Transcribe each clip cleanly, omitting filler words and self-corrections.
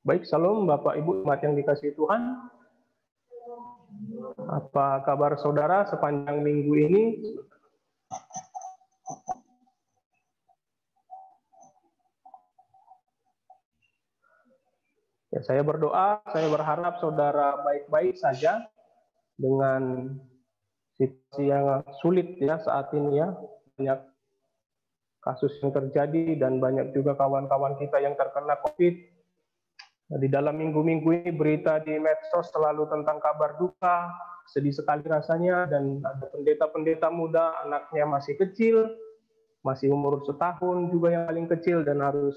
Baik, salam Bapak Ibu umat yang dikasihi Tuhan. Apa kabar saudara sepanjang minggu ini? Ya, saya berdoa, saya berharap saudara baik-baik saja dengan situasi yang sulit ya saat ini ya. Banyak kasus yang terjadi dan banyak juga kawan-kawan kita yang terkena COVID. Nah, di dalam minggu-minggu ini berita di medsos selalu tentang kabar duka, sedih sekali rasanya, dan ada pendeta-pendeta muda, anaknya masih kecil, masih umur setahun juga yang paling kecil dan harus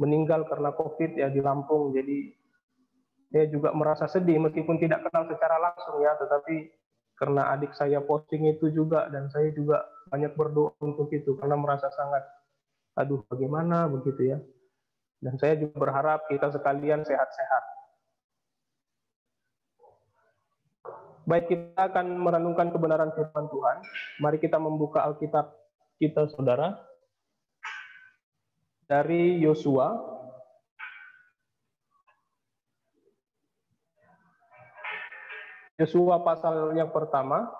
meninggal karena COVID ya di Lampung. Jadi saya juga merasa sedih meskipun tidak kenal secara langsung ya, tetapi karena adik saya posting itu juga dan saya juga banyak berdoa untuk itu karena merasa sangat aduh bagaimana begitu ya. Dan saya juga berharap kita sekalian sehat-sehat. Baik, kita akan merenungkan kebenaran firman Tuhan. Mari kita membuka Alkitab kita saudara dari Yosua pasal yang pertama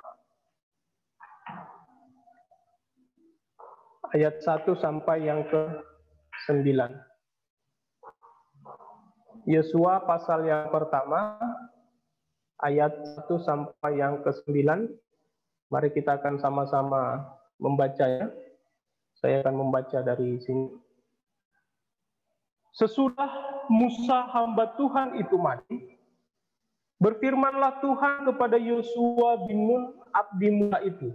ayat 1 sampai yang ke-9. Yosua pasal yang pertama ayat 1 sampai yang ke-9. Mari kita akan sama-sama membaca ya. Saya akan membaca dari sini. Sesudah Musa hamba Tuhan itu mati, berfirmanlah Tuhan kepada Yosua bin Nun abdi Musa itu,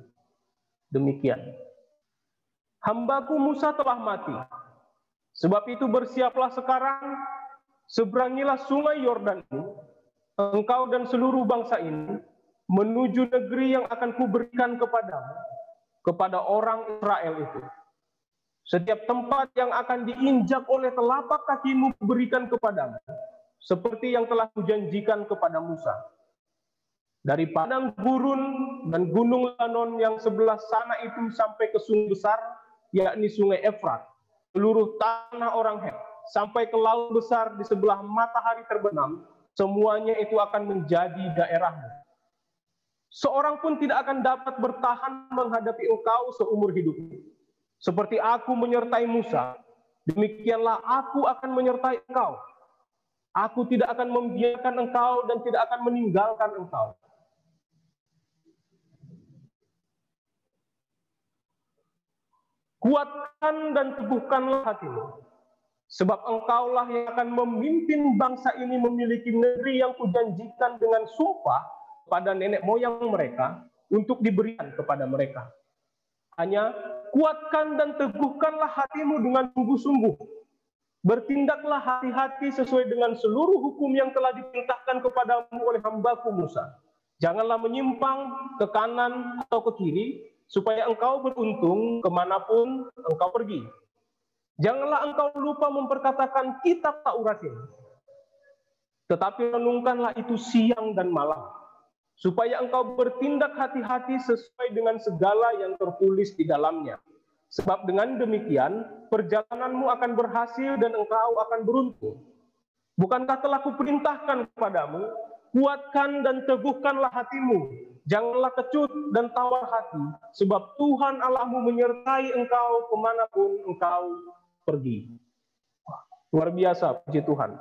demikian, hambaku Musa telah mati, sebab itu bersiaplah sekarang, seberangilah sungai Yordan ini, engkau dan seluruh bangsa ini, menuju negeri yang akan kuberikan kepadamu, kepada orang Israel itu. Setiap tempat yang akan diinjak oleh telapak kakimu kuberikan kepadamu, seperti yang telah kujanjikan kepada Musa. Dari padang gurun dan gunung Lebanon yang sebelah sana itu sampai ke sungai besar, yakni sungai Efrat, seluruh tanah orang Het, sampai ke laut besar di sebelah matahari terbenam, semuanya itu akan menjadi daerahmu. Seorang pun tidak akan dapat bertahan menghadapi engkau seumur hidupmu. Seperti aku menyertai Musa, demikianlah aku akan menyertai engkau. Aku tidak akan membiarkan engkau dan tidak akan meninggalkan engkau. Kuatkan dan teguhkanlah hatimu, sebab engkaulah yang akan memimpin bangsa ini memiliki negeri yang kujanjikan dengan sumpah pada nenek moyang mereka untuk diberikan kepada mereka. Hanya kuatkan dan teguhkanlah hatimu dengan sungguh-sungguh. Bertindaklah hati-hati sesuai dengan seluruh hukum yang telah diperintahkan kepadamu oleh hambaku Musa. Janganlah menyimpang ke kanan atau ke kiri, supaya engkau beruntung kemanapun engkau pergi. Janganlah engkau lupa memperkatakan kitab Taurat ini, tetapi renungkanlah itu siang dan malam, supaya engkau bertindak hati-hati sesuai dengan segala yang tertulis di dalamnya. Sebab dengan demikian, perjalananmu akan berhasil dan engkau akan beruntung. Bukankah telah kuperintahkan kepadamu, kuatkan dan teguhkanlah hatimu, janganlah kecut dan tawar hati, sebab Tuhan Allahmu menyertai engkau kemanapun engkau pergi. Luar biasa, puji Tuhan.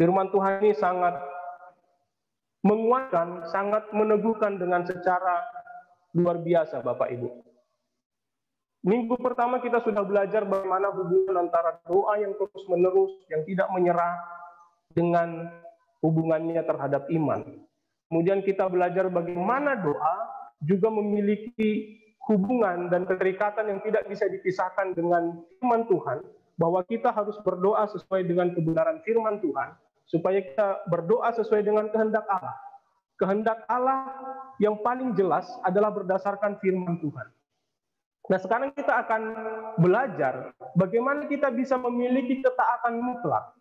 Firman Tuhan ini sangat menguatkan, sangat meneguhkan dengan secara luar biasa Bapak Ibu. Minggu pertama kita sudah belajar bagaimana hubungan antara doa yang terus-menerus, yang tidak menyerah, dengan hubungannya terhadap iman. Kemudian kita belajar bagaimana doa juga memiliki hubungan dan keterikatan yang tidak bisa dipisahkan dengan firman Tuhan, bahwa kita harus berdoa sesuai dengan kebenaran firman Tuhan, supaya kita berdoa sesuai dengan kehendak Allah. Kehendak Allah yang paling jelas adalah berdasarkan firman Tuhan. Nah, sekarang kita akan belajar bagaimana kita bisa memiliki ketaatan mutlak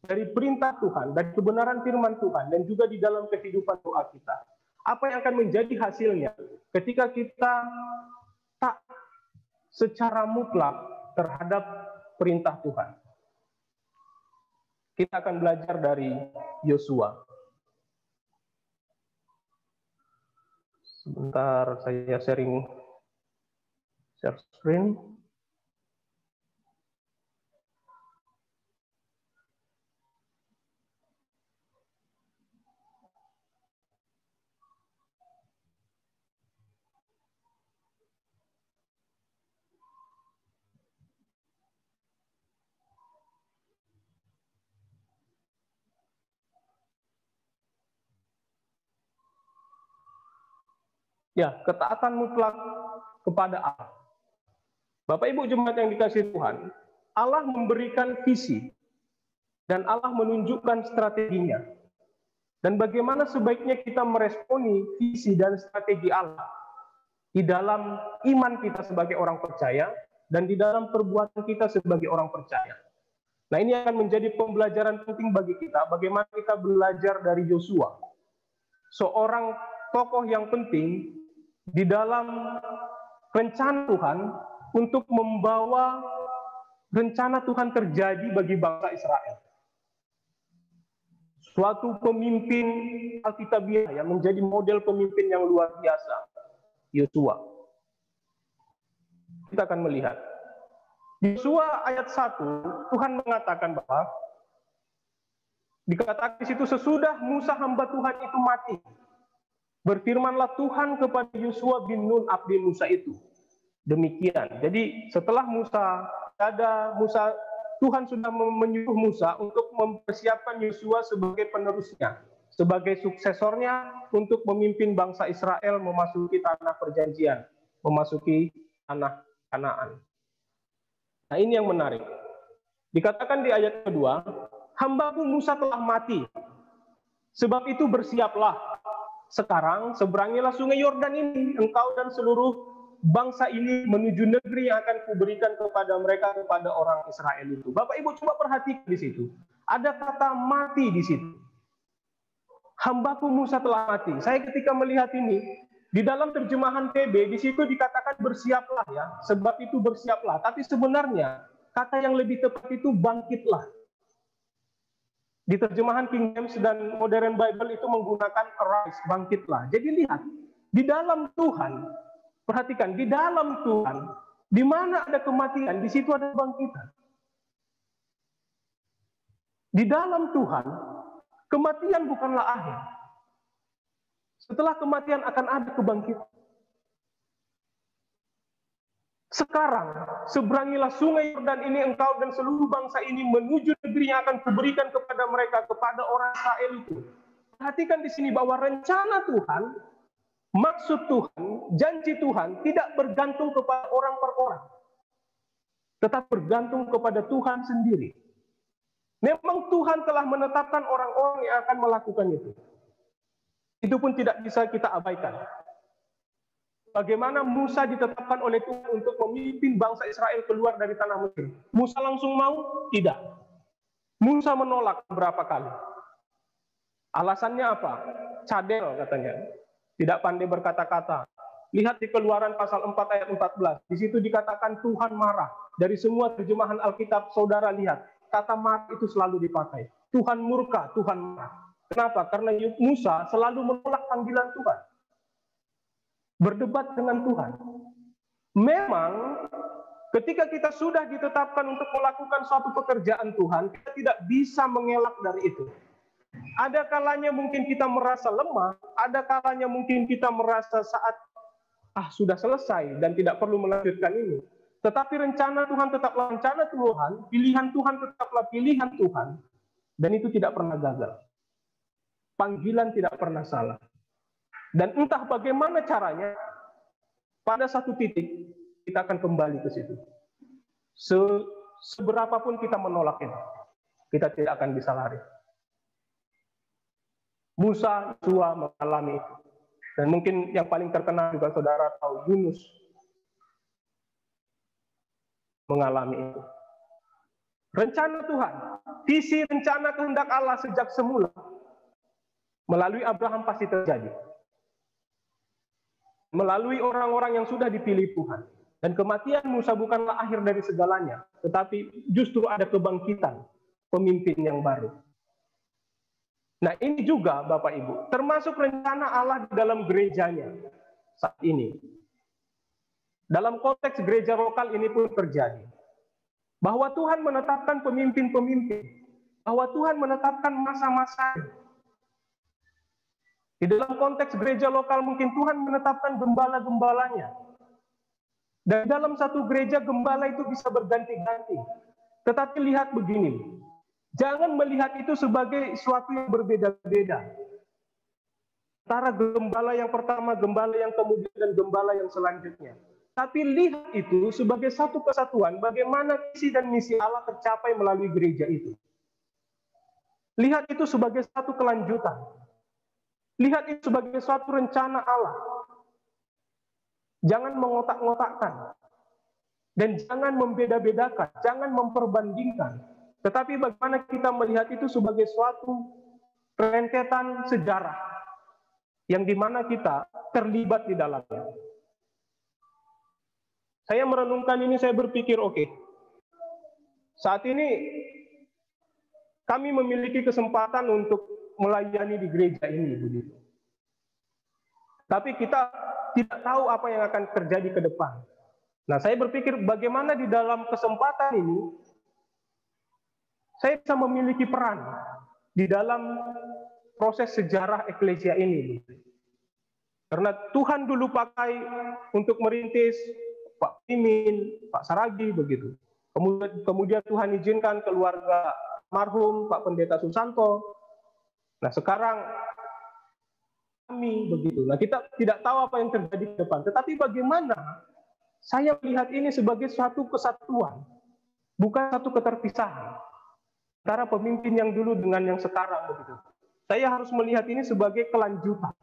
dari perintah Tuhan, dari kebenaran firman Tuhan, dan juga di dalam kehidupan doa kita. Apa yang akan menjadi hasilnya ketika kita tak secara mutlak terhadap perintah Tuhan. Kita akan belajar dari Yosua. Sebentar saya share screen. Ya, ketaatan mutlak kepada Allah. Bapak Ibu jemaat yang dikasihi Tuhan, Allah memberikan visi dan Allah menunjukkan strateginya. Dan bagaimana sebaiknya kita meresponi visi dan strategi Allah di dalam iman kita sebagai orang percaya dan di dalam perbuatan kita sebagai orang percaya. Nah, ini akan menjadi pembelajaran penting bagi kita, bagaimana kita belajar dari Yosua, seorang tokoh yang penting di dalam rencana Tuhan untuk membawa rencana Tuhan terjadi bagi bangsa Israel. Suatu pemimpin Alkitabiah yang menjadi model pemimpin yang luar biasa, Yosua. Kita akan melihat. Yosua ayat 1, Tuhan mengatakan bahwa dikatakan di situ, sesudah Musa hamba Tuhan itu mati, berfirmanlah Tuhan kepada Yosua bin Nun abdi Musa itu. Demikian. Jadi setelah Tuhan sudah menyuruh Musa untuk mempersiapkan Yosua sebagai penerusnya, sebagai suksesornya untuk memimpin bangsa Israel memasuki tanah perjanjian, memasuki tanah Kanaan. Nah, ini yang menarik. Dikatakan di ayat kedua, hambaku Musa telah mati, sebab itu bersiaplah. Sekarang seberangilah sungai Yordan ini, engkau dan seluruh bangsa ini menuju negeri yang akan kuberikan kepada mereka, kepada orang Israel itu. Bapak Ibu coba perhatikan di situ. Ada kata mati di situ. Hambaku Musa telah mati. Saya ketika melihat ini, di dalam terjemahan TB, di situ dikatakan bersiaplah ya, sebab itu bersiaplah. Tapi sebenarnya, kata yang lebih tepat itu bangkitlah. Di terjemahan King James dan Modern Bible itu menggunakan arise, bangkitlah. Jadi lihat, di dalam Tuhan, perhatikan, di dalam Tuhan, di mana ada kematian, di situ ada bangkitan. Di dalam Tuhan, kematian bukanlah akhir. Setelah kematian akan ada kebangkitan. Sekarang, seberangilah sungai Yordan ini engkau dan seluruh bangsa ini menuju negeri yang akan kuberikan kepada mereka, kepada orang Israel itu. Perhatikan di sini bahwa rencana Tuhan, maksud Tuhan, janji Tuhan tidak bergantung kepada orang per orang, tetap bergantung kepada Tuhan sendiri. Memang Tuhan telah menetapkan orang-orang yang akan melakukan itu. Itu pun tidak bisa kita abaikan. Bagaimana Musa ditetapkan oleh Tuhan untuk memimpin bangsa Israel keluar dari tanah Mesir. Musa langsung mau? Tidak. Musa menolak beberapa kali. Alasannya apa? Cadel katanya. Tidak pandai berkata-kata. Lihat di Keluaran pasal 4 ayat 14. Di situ dikatakan Tuhan marah. Dari semua terjemahan Alkitab, saudara lihat. Kata marah itu selalu dipakai. Tuhan murka, Tuhan marah. Kenapa? Karena Musa selalu menolak panggilan Tuhan. Berdebat dengan Tuhan. Memang ketika kita sudah ditetapkan untuk melakukan suatu pekerjaan Tuhan, kita tidak bisa mengelak dari itu. Ada kalanya mungkin kita merasa lemah, ada kalanya mungkin kita merasa saat sudah selesai dan tidak perlu melanjutkan ini. Tetapi rencana Tuhan tetaplah rencana Tuhan, pilihan Tuhan tetaplah pilihan Tuhan, dan itu tidak pernah gagal. Panggilan tidak pernah salah. Dan entah bagaimana caranya, pada satu titik kita akan kembali ke situ. Seberapapun kita menolak itu, kita tidak akan bisa lari. Musa, Yosua mengalami itu. Dan mungkin yang paling terkenal juga saudara tahu, Yunus mengalami itu. Rencana Tuhan, visi rencana kehendak Allah sejak semula, melalui Abraham pasti terjadi. Melalui orang-orang yang sudah dipilih Tuhan. Dan kematian Musa bukanlah akhir dari segalanya, tetapi justru ada kebangkitan pemimpin yang baru. Nah, ini juga Bapak Ibu, termasuk rencana Allah di dalam gerejanya saat ini. Dalam konteks gereja lokal ini pun terjadi. Bahwa Tuhan menetapkan pemimpin-pemimpin, bahwa Tuhan menetapkan masa-masa. Di dalam konteks gereja lokal mungkin Tuhan menetapkan gembala-gembalanya. Dan dalam satu gereja gembala itu bisa berganti-ganti. Tetapi lihat begini, jangan melihat itu sebagai sesuatu yang berbeda-beda. Antara gembala yang pertama, gembala yang kemudian, dan gembala yang selanjutnya. Tapi lihat itu sebagai satu kesatuan, bagaimana visi dan misi Allah tercapai melalui gereja itu. Lihat itu sebagai satu kelanjutan. Lihat itu sebagai suatu rencana Allah. Jangan mengotak-ngotakkan. Dan jangan membeda-bedakan, jangan memperbandingkan. Tetapi bagaimana kita melihat itu sebagai suatu rentetan sejarah yang dimana kita terlibat di dalamnya. Saya merenungkan ini, saya berpikir, oke, saat ini kami memiliki kesempatan untuk melayani di gereja ini, begitu. Tapi kita tidak tahu apa yang akan terjadi ke depan. Nah, saya berpikir bagaimana di dalam kesempatan ini saya bisa memiliki peran di dalam proses sejarah eklesia ini. Karena Tuhan dulu pakai untuk merintis Pak Pimin, Pak Saragi, begitu. Kemudian Tuhan izinkan keluarga marhum Pak Pendeta Susanto. Nah, sekarang kami, begitu. Nah, kita tidak tahu apa yang terjadi ke depan. Tetapi bagaimana saya melihat ini sebagai suatu kesatuan, bukan satu keterpisahan antara pemimpin yang dulu dengan yang sekarang, begitu. Saya harus melihat ini sebagai kelanjutan.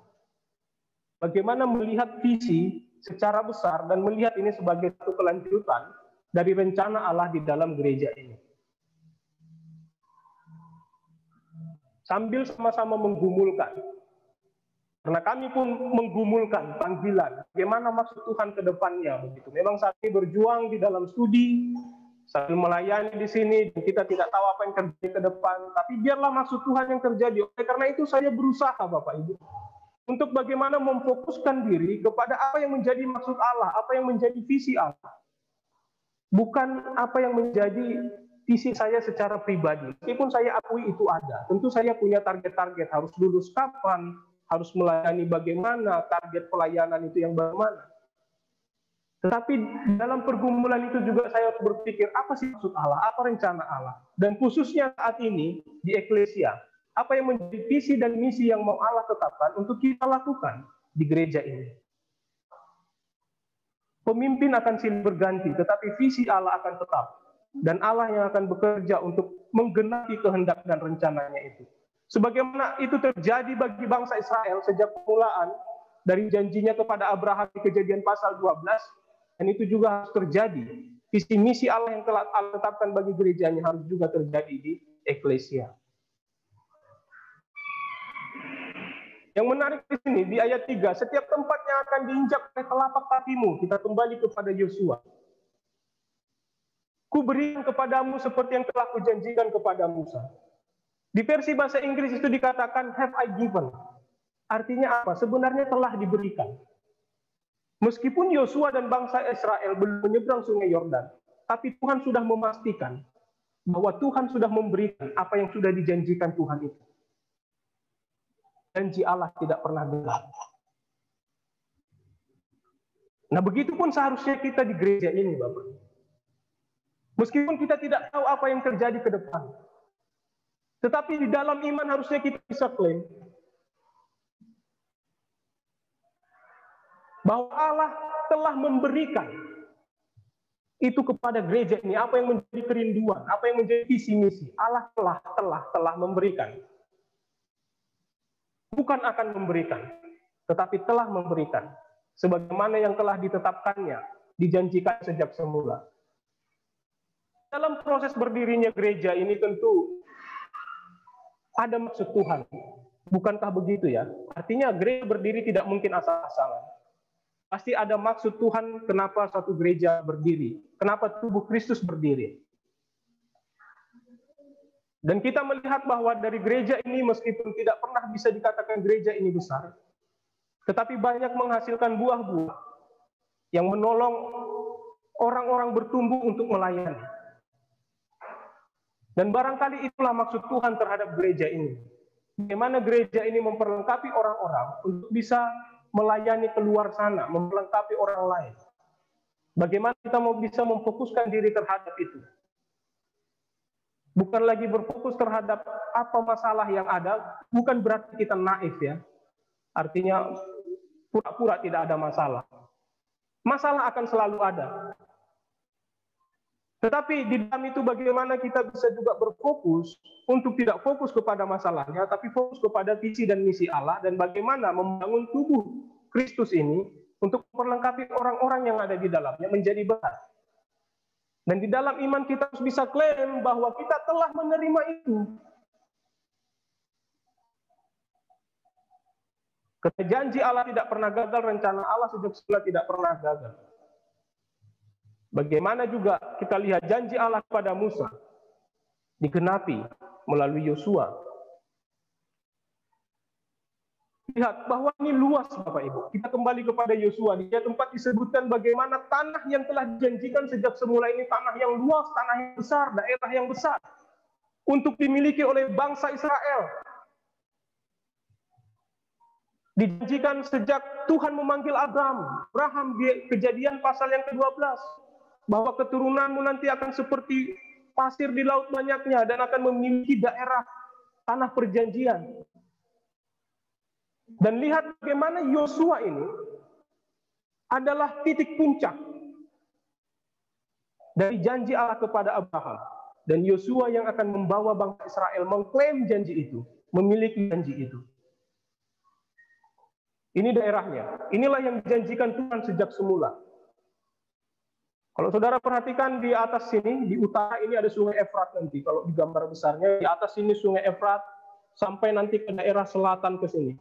Bagaimana melihat visi secara besar dan melihat ini sebagai satu kelanjutan dari rencana Allah di dalam gereja ini. Sambil sama-sama menggumulkan. Karena kami pun menggumulkan panggilan, bagaimana maksud Tuhan ke depannya, begitu. Memang saat ini berjuang di dalam studi, sambil melayani di sini, dan kita tidak tahu apa yang terjadi ke depan, tapi biarlah maksud Tuhan yang terjadi. Oleh karena itu saya berusaha, Bapak Ibu, untuk bagaimana memfokuskan diri kepada apa yang menjadi maksud Allah, apa yang menjadi visi Allah. Bukan apa yang menjadi visi saya secara pribadi. Meskipun saya akui itu ada. Tentu saya punya target-target, harus lulus kapan, harus melayani bagaimana, target pelayanan itu yang bagaimana. Tetapi dalam pergumulan itu juga saya berpikir, apa sih maksud Allah, apa rencana Allah. Dan khususnya saat ini di eklesia, apa yang menjadi visi dan misi yang mau Allah tetapkan untuk kita lakukan di gereja ini. Pemimpin akan silih berganti, tetapi visi Allah akan tetap. Dan Allah yang akan bekerja untuk menggenapi kehendak dan rencananya itu. Sebagaimana itu terjadi bagi bangsa Israel sejak permulaan dari janjinya kepada Abraham di Kejadian pasal 12, dan itu juga harus terjadi. Visi misi Allah yang telah Allah tetapkan bagi gerejanya harus juga terjadi di eklesia. Yang menarik di sini di ayat 3, setiap tempat yang akan diinjak oleh telapak kakimu, kita kembali kepada Yosua. Kuberikan kepadamu seperti yang telah kujanjikan kepada Musa. Di versi bahasa Inggris itu dikatakan have I given. Artinya apa? Sebenarnya telah diberikan. Meskipun Yosua dan bangsa Israel belum menyeberang sungai Yordan, tapi Tuhan sudah memastikan bahwa Tuhan sudah memberikan apa yang sudah dijanjikan Tuhan itu. Janji Allah tidak pernah gelap. Nah, begitupun seharusnya kita di gereja ini, Bapak. Meskipun kita tidak tahu apa yang terjadi ke depan, tetapi di dalam iman harusnya kita bisa klaim bahwa Allah telah memberikan itu kepada gereja ini, apa yang menjadi kerinduan, apa yang menjadi visi misi. Allah telah memberikan. Bukan akan memberikan, tetapi telah memberikan. Sebagaimana yang telah ditetapkannya, dijanjikan sejak semula. Dalam proses berdirinya gereja ini tentu ada maksud Tuhan. Bukankah begitu ya? Artinya gereja berdiri tidak mungkin asal-asalan. Pasti ada maksud Tuhan kenapa satu gereja berdiri. Kenapa tubuh Kristus berdiri. Dan kita melihat bahwa dari gereja ini meskipun tidak pernah bisa dikatakan gereja ini besar, tetapi banyak menghasilkan buah-buah yang menolong orang-orang bertumbuh untuk melayani. Dan barangkali itulah maksud Tuhan terhadap gereja ini. Bagaimana gereja ini memperlengkapi orang-orang untuk bisa melayani keluar sana, memperlengkapi orang lain. Bagaimana kita mau bisa memfokuskan diri terhadap itu. Bukan lagi berfokus terhadap apa masalah yang ada, bukan berarti kita naif ya. Artinya pura-pura tidak ada masalah. Masalah akan selalu ada. Tetapi di dalam itu bagaimana kita bisa juga berfokus untuk tidak fokus kepada masalahnya, tapi fokus kepada visi dan misi Allah, dan bagaimana membangun tubuh Kristus ini untuk memperlengkapi orang-orang yang ada di dalamnya menjadi besar. Dan di dalam iman kita harus bisa klaim bahwa kita telah menerima itu. Karena janji Allah tidak pernah gagal, rencana Allah sejak semula tidak pernah gagal. Bagaimana juga kita lihat janji Allah kepada Musa digenapi melalui Yosua. Lihat bahwa ini luas Bapak Ibu. Kita kembali kepada Yosua. Di tempat disebutkan bagaimana tanah yang telah dijanjikan sejak semula ini tanah yang luas, tanah yang besar, daerah yang besar untuk dimiliki oleh bangsa Israel. Dijanjikan sejak Tuhan memanggil Abraham di Kejadian pasal yang ke-12. Bahwa keturunanmu nanti akan seperti pasir di laut banyaknya dan akan memiliki daerah tanah perjanjian. Dan lihat bagaimana Yosua ini adalah titik puncak dari janji Allah kepada Abraham. Dan Yosua yang akan membawa bangsa Israel mengklaim janji itu, memiliki janji itu. Ini daerahnya. Inilah yang dijanjikan Tuhan sejak semula. Kalau saudara perhatikan di atas sini, di utara ini ada sungai Efrat nanti. Kalau di gambar besarnya, di atas sini sungai Efrat, sampai nanti ke daerah selatan ke sini.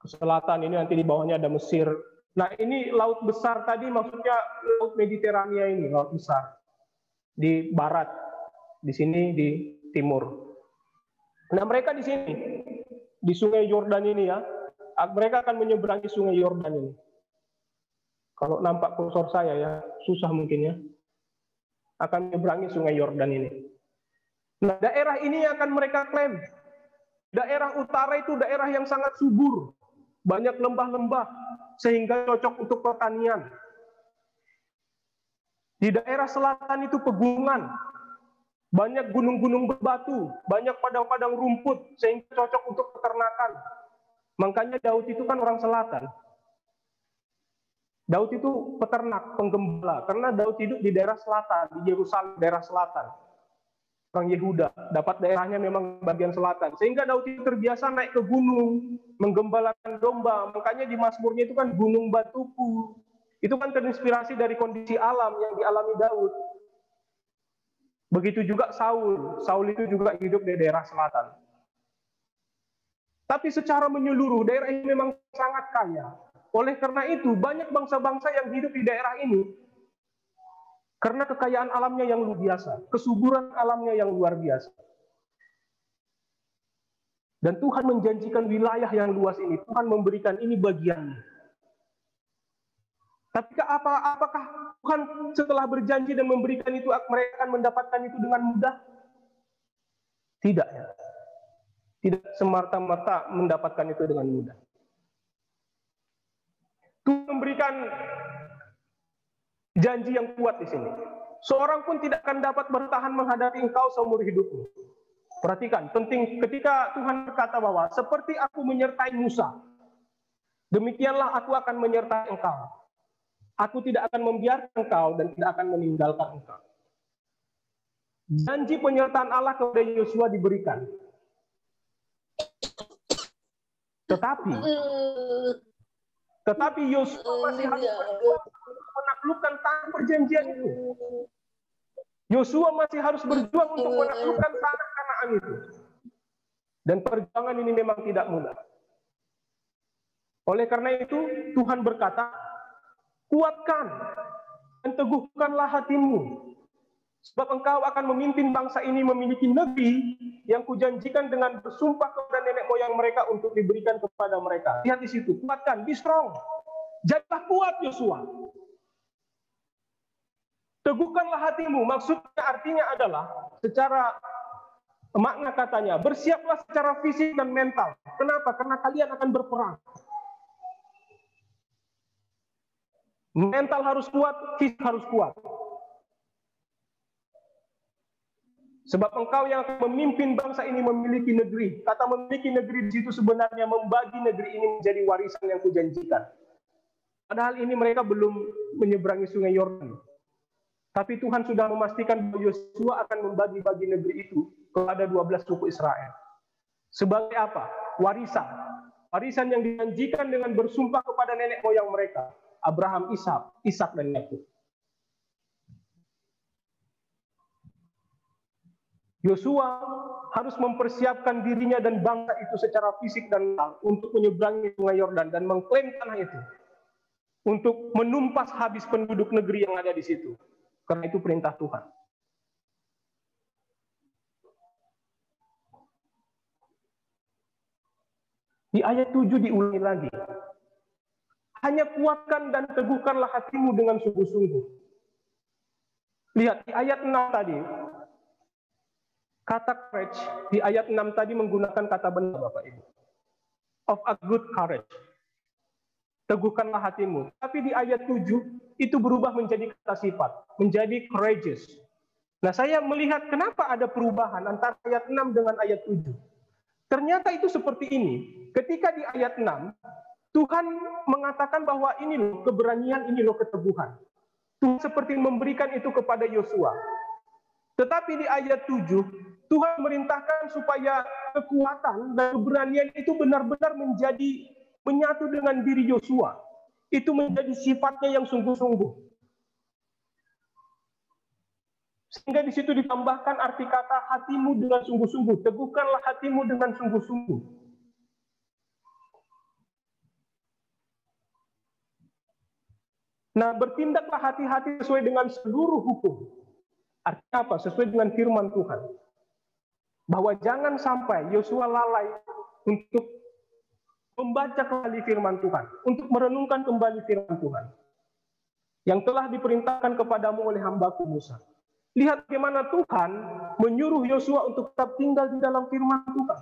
Ke selatan ini nanti di bawahnya ada Mesir. Nah ini laut besar tadi maksudnya laut Mediterania ini, laut besar. Di barat, di sini di timur. Nah mereka di sini, di sungai Yordan ini ya, mereka akan menyeberangi sungai Yordan ini. Kalau nampak kursor saya ya, susah mungkin ya. Akan menyeberangi sungai Yordan ini. Nah, daerah ini akan mereka klaim. Daerah utara itu daerah yang sangat subur. Banyak lembah-lembah, sehingga cocok untuk pertanian. Di daerah selatan itu pegunungan. Banyak gunung-gunung berbatu, banyak padang-padang rumput, sehingga cocok untuk peternakan. Makanya Daud itu kan orang selatan. Daud itu peternak, penggembala, karena Daud hidup di daerah selatan, di Yerusalem, daerah selatan. Orang Yehuda, dapat daerahnya memang bagian selatan. Sehingga Daud itu terbiasa naik ke gunung, menggembalakan domba. Makanya di Mazmurnya itu kan gunung batuku. Itu kan terinspirasi dari kondisi alam yang dialami Daud. Begitu juga Saul. Saul itu juga hidup di daerah selatan. Tapi secara menyeluruh, daerah ini memang sangat kaya. Oleh karena itu, banyak bangsa-bangsa yang hidup di daerah ini karena kekayaan alamnya yang luar biasa, kesuburan alamnya yang luar biasa. Dan Tuhan menjanjikan wilayah yang luas ini, Tuhan memberikan ini bagiannya. Tapi apakah Tuhan setelah berjanji dan memberikan itu, mereka akan mendapatkan itu dengan mudah? Tidak ya. Tidak semata-mata mendapatkan itu dengan mudah. Tuhan memberikan janji yang kuat di sini. Seorang pun tidak akan dapat bertahan menghadapi engkau seumur hidupmu. Perhatikan, penting ketika Tuhan berkata bahwa seperti aku menyertai Musa, demikianlah aku akan menyertai engkau. Aku tidak akan membiarkan engkau dan tidak akan meninggalkan engkau. Janji penyertaan Allah kepada Yosua diberikan. Tetapi Yosua masih harus berjuang untuk menaklukkan tanah perjanjian itu. Yosua masih harus berjuang untuk menaklukkan tanah Kanaan itu. Dan perjuangan ini memang tidak mudah. Oleh karena itu, Tuhan berkata, kuatkan dan teguhkanlah hatimu, Sebab engkau akan memimpin bangsa ini memiliki negeri yang kujanjikan dengan bersumpah kepada nenek moyang mereka untuk diberikan kepada mereka. Lihat di situ, kuatkan, be strong. Jadilah kuat Yosua. Teguhkanlah hatimu, maksudnya artinya adalah secara makna katanya, bersiaplah secara fisik dan mental. Kenapa? Karena kalian akan berperang. Mental harus kuat, fisik harus kuat. Sebab engkau yang akan memimpin bangsa ini memiliki negeri. Kata memiliki negeri di situ sebenarnya membagi negeri ini menjadi warisan yang kujanjikan. Padahal ini mereka belum menyeberangi sungai Yordan. Tapi Tuhan sudah memastikan bahwa Yosua akan membagi-bagi negeri itu kepada 12 suku Israel. Sebagai apa? Warisan. Warisan yang dijanjikan dengan bersumpah kepada nenek moyang mereka. Abraham, Ishak dan Yakub. Yosua harus mempersiapkan dirinya dan bangsa itu secara fisik dan mental untuk menyeberangi sungai Yordan dan mengklaim tanah itu. Untuk menumpas habis penduduk negeri yang ada di situ. Karena itu perintah Tuhan. Di ayat 7 diulangi lagi. Hanya kuatkan dan teguhkanlah hatimu dengan sungguh-sungguh. Lihat, di ayat 6 tadi, kata courage di ayat 6 tadi menggunakan kata benar, Bapak Ibu. Of a good courage. Teguhkanlah hatimu. Tapi di ayat 7, itu berubah menjadi kata sifat. Menjadi courageous. Nah, saya melihat kenapa ada perubahan antara ayat 6 dengan ayat 7. Ternyata itu seperti ini. Ketika di ayat 6, Tuhan mengatakan bahwa ini loh keberanian, ini loh keteguhan. Tuhan seperti memberikan itu kepada Yosua. Tetapi di ayat 7, Tuhan merintahkan supaya kekuatan dan keberanian itu benar-benar menjadi menyatu dengan diri Yosua. Itu menjadi sifatnya yang sungguh-sungguh. Sehingga di situ ditambahkan arti kata hatimu dengan sungguh-sungguh. Teguhkanlah hatimu dengan sungguh-sungguh. Nah, bertindaklah hati-hati sesuai dengan seluruh hukum. Artinya apa? Sesuai dengan firman Tuhan. Bahwa jangan sampai Yosua lalai untuk membaca kembali firman Tuhan. Untuk merenungkan kembali firman Tuhan. Yang telah diperintahkan kepadamu oleh hambaku Musa. Lihat bagaimana Tuhan menyuruh Yosua untuk tetap tinggal di dalam firman Tuhan.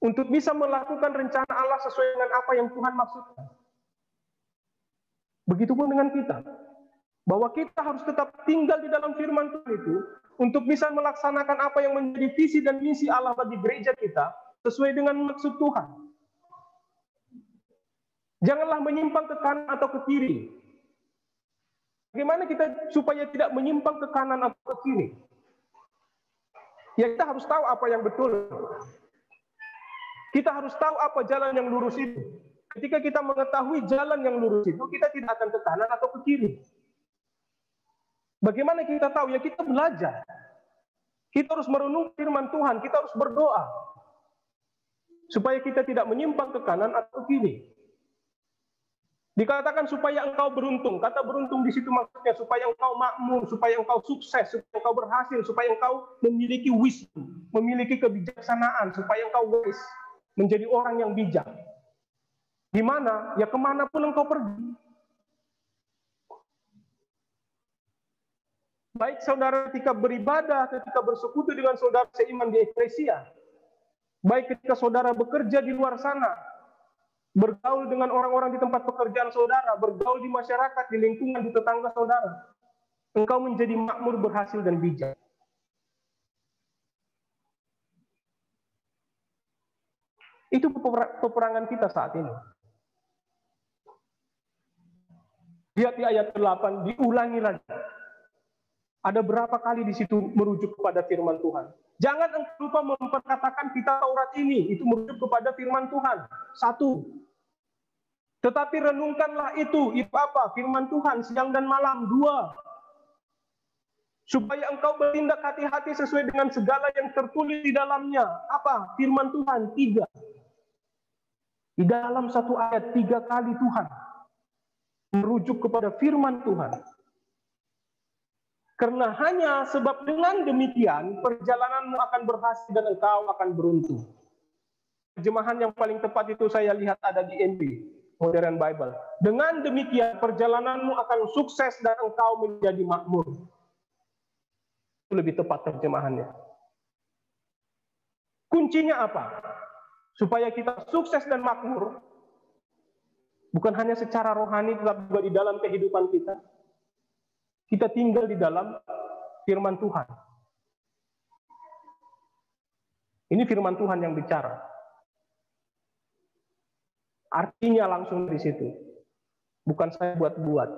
Untuk bisa melakukan rencana Allah sesuai dengan apa yang Tuhan maksudkan. Begitupun dengan kita. Bahwa kita harus tetap tinggal di dalam firman Tuhan itu untuk bisa melaksanakan apa yang menjadi visi dan misi Allah bagi gereja kita sesuai dengan maksud Tuhan. Janganlah menyimpang ke kanan atau ke kiri. Bagaimana kita supaya tidak menyimpang ke kanan atau ke kiri? Ya, kita harus tahu apa yang betul. Kita harus tahu apa jalan yang lurus itu. Ketika kita mengetahui jalan yang lurus itu, kita tidak akan ke kanan atau ke kiri. Bagaimana kita tahu? Ya, kita belajar. Kita harus merenung firman Tuhan, kita harus berdoa. Supaya kita tidak menyimpang ke kanan atau ke kiri. Dikatakan supaya engkau beruntung. Kata beruntung di situ maksudnya supaya engkau makmur, supaya engkau sukses, supaya engkau berhasil, supaya engkau memiliki wisdom, memiliki kebijaksanaan, supaya engkau wise, menjadi orang yang bijak. Di mana? Ya kemanapun engkau pergi. Baik saudara ketika beribadah, ketika bersekutu dengan saudara seiman di eklesia. Baik ketika saudara bekerja di luar sana. Bergaul dengan orang-orang di tempat pekerjaan saudara. Bergaul di masyarakat, di lingkungan, di tetangga saudara. Engkau menjadi makmur, berhasil, dan bijak. Itu peperangan kita saat ini. Lihat di ayat 8, diulangi lagi. Ada berapa kali di situ merujuk kepada firman Tuhan. Jangan engkau lupa memperkatakan kitab Taurat ini. Itu merujuk kepada firman Tuhan. 1. Tetapi renungkanlah itu apa? Firman Tuhan siang dan malam. 2. Supaya engkau bertindak hati-hati sesuai dengan segala yang tertulis di dalamnya. Apa? Firman Tuhan. 3. Di dalam satu ayat 3 kali Tuhan merujuk kepada firman Tuhan. Karena hanya sebab dengan demikian perjalananmu akan berhasil dan engkau akan beruntung. Terjemahan yang paling tepat itu saya lihat ada di NB, Modern Bible. Dengan demikian perjalananmu akan sukses dan engkau menjadi makmur. Itu lebih tepat terjemahannya. Kuncinya apa? Supaya kita sukses dan makmur, bukan hanya secara rohani, tetapi juga di dalam kehidupan kita. Kita tinggal di dalam firman Tuhan. Ini firman Tuhan yang bicara. Artinya langsung di situ. Bukan saya buat-buat.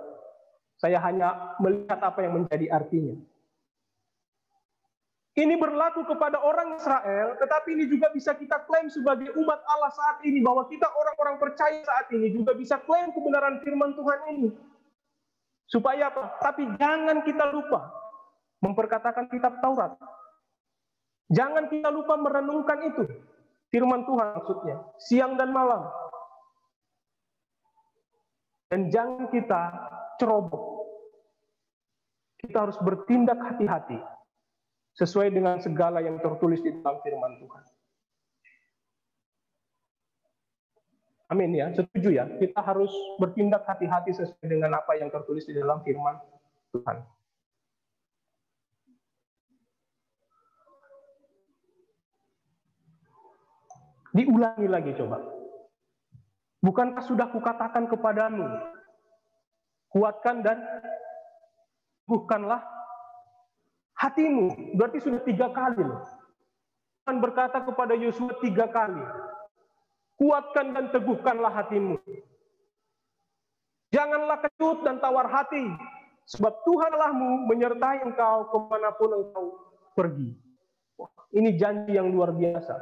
Saya hanya melihat apa yang menjadi artinya. Ini berlaku kepada orang Israel, tetapi ini juga bisa kita klaim sebagai umat Allah saat ini, bahwa kita orang-orang percaya saat ini juga bisa klaim kebenaran firman Tuhan ini. Supaya apa? Tapi jangan kita lupa memperkatakan kitab Taurat. Jangan kita lupa merenungkan itu. Firman Tuhan maksudnya, siang dan malam. Dan jangan kita ceroboh. Kita harus bertindak hati-hati sesuai dengan segala yang tertulis di dalam firman Tuhan. Amin ya, setuju ya. Kita harus bertindak hati-hati sesuai dengan apa yang tertulis di dalam firman Tuhan. Diulangi lagi coba. Bukankah sudah kukatakan kepadamu, kuatkan dan teguhkanlah hatimu. Berarti sudah 3 kali. Tuhan berkata kepada Yosua 3 kali. Kuatkan dan teguhkanlah hatimu. Janganlah kecut dan tawar hati, sebab Tuhan Allahmu menyertai engkau kemanapun engkau pergi. Ini janji yang luar biasa.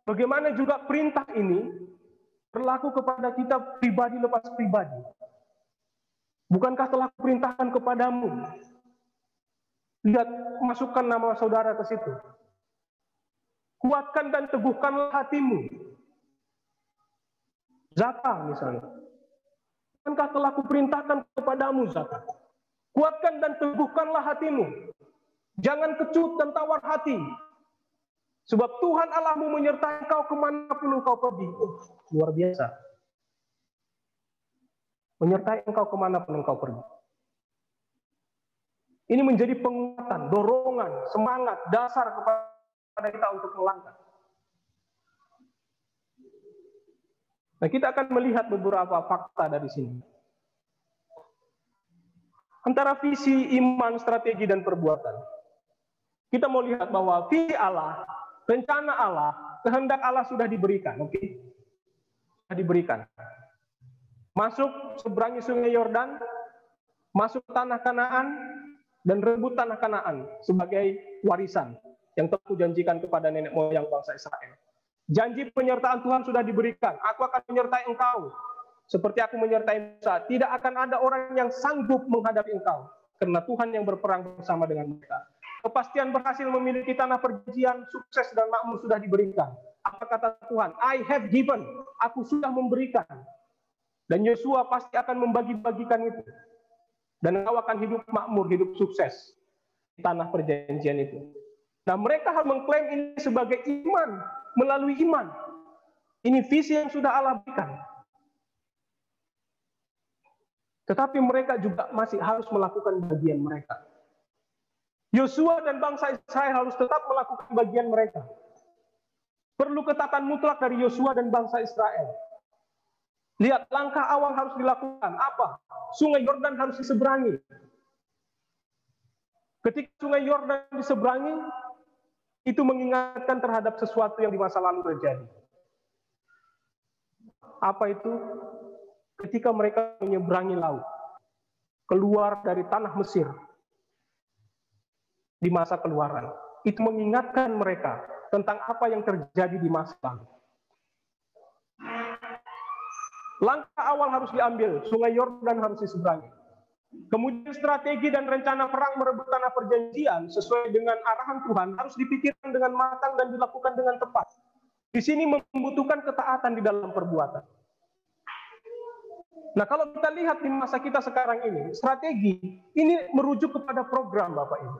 Bagaimana juga perintah ini berlaku kepada kita pribadi lepas pribadi. Bukankah telah kuperintahkan kepadamu? Lihat, masukkan nama saudara ke situ. Kuatkan dan teguhkanlah hatimu. Zakah misalnya. Bukankah telah kuperintahkan kepadamu zakah? Kuatkan dan teguhkanlah hatimu. Jangan kecut dan tawar hati. Sebab Tuhan Allahmu menyertai engkau kemanapun engkau pergi. Luar biasa. Menyertai engkau kemanapun engkau pergi. Ini menjadi penguatan, dorongan, semangat, dasar kepada kita untuk melangkah. Nah, kita akan melihat beberapa fakta dari sini. Antara visi, iman, strategi, dan perbuatan. Kita mau lihat bahwa visi Allah, rencana Allah, kehendak Allah sudah diberikan, oke? Sudah diberikan. Masuk seberangi sungai Yordan, masuk tanah Kanaan, dan rebut tanah Kanaan sebagai warisan yang telah kujanjikan kepada nenek moyang bangsa Israel. Janji penyertaan Tuhan sudah diberikan. Aku akan menyertai engkau seperti aku menyertai Musa. Tidak akan ada orang yang sanggup menghadapi engkau, karena Tuhan yang berperang bersama dengan mereka. Kepastian berhasil memiliki tanah perjanjian, sukses dan makmur sudah diberikan. Apa kata Tuhan? I have given. Aku sudah memberikan. Dan Yosua pasti akan membagi-bagikan itu. Dan engkau akan hidup makmur, hidup sukses di tanah perjanjian itu. Nah, mereka harus mengklaim ini sebagai iman, melalui iman. Ini visi yang sudah Allah berikan. Tetapi mereka juga masih harus melakukan bagian mereka. Yosua dan bangsa Israel harus tetap melakukan bagian mereka. Perlu ketatan mutlak dari Yosua dan bangsa Israel. Lihat, langkah awal harus dilakukan. Apa? Sungai Yordan harus diseberangi. Ketika sungai Yordan diseberangi, itu mengingatkan terhadap sesuatu yang di masa lalu terjadi. Apa itu? Ketika mereka menyeberangi laut, keluar dari tanah Mesir, di masa keluaran. Itu mengingatkan mereka tentang apa yang terjadi di masa lalu. Langkah awal harus diambil, sungai Yordan harus diseberangi. Kemudian strategi dan rencana perang merebut tanah perjanjian sesuai dengan arahan Tuhan harus dipikirkan dengan matang dan dilakukan dengan tepat. Di sini membutuhkan ketaatan di dalam perbuatan. Nah, kalau kita lihat di masa kita sekarang ini, strategi ini merujuk kepada program, Bapak Ibu.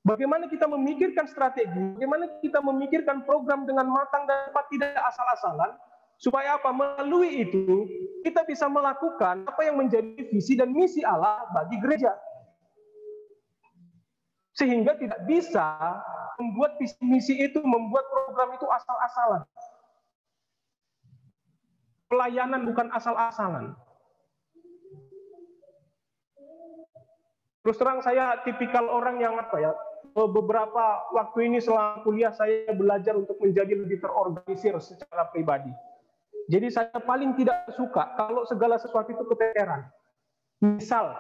Bagaimana kita memikirkan strategi, bagaimana kita memikirkan program dengan matang dan tidak asal-asalan, supaya apa? Melalui itu, kita bisa melakukan apa yang menjadi visi dan misi Allah bagi gereja. Sehingga tidak bisa membuat visi misi itu, membuat program itu asal-asalan. Pelayanan bukan asal-asalan. Terus terang saya tipikal orang yang beberapa waktu ini selama kuliah saya belajar untuk menjadi lebih terorganisir secara pribadi. Jadi saya paling tidak suka kalau segala sesuatu itu keteteran. Misal,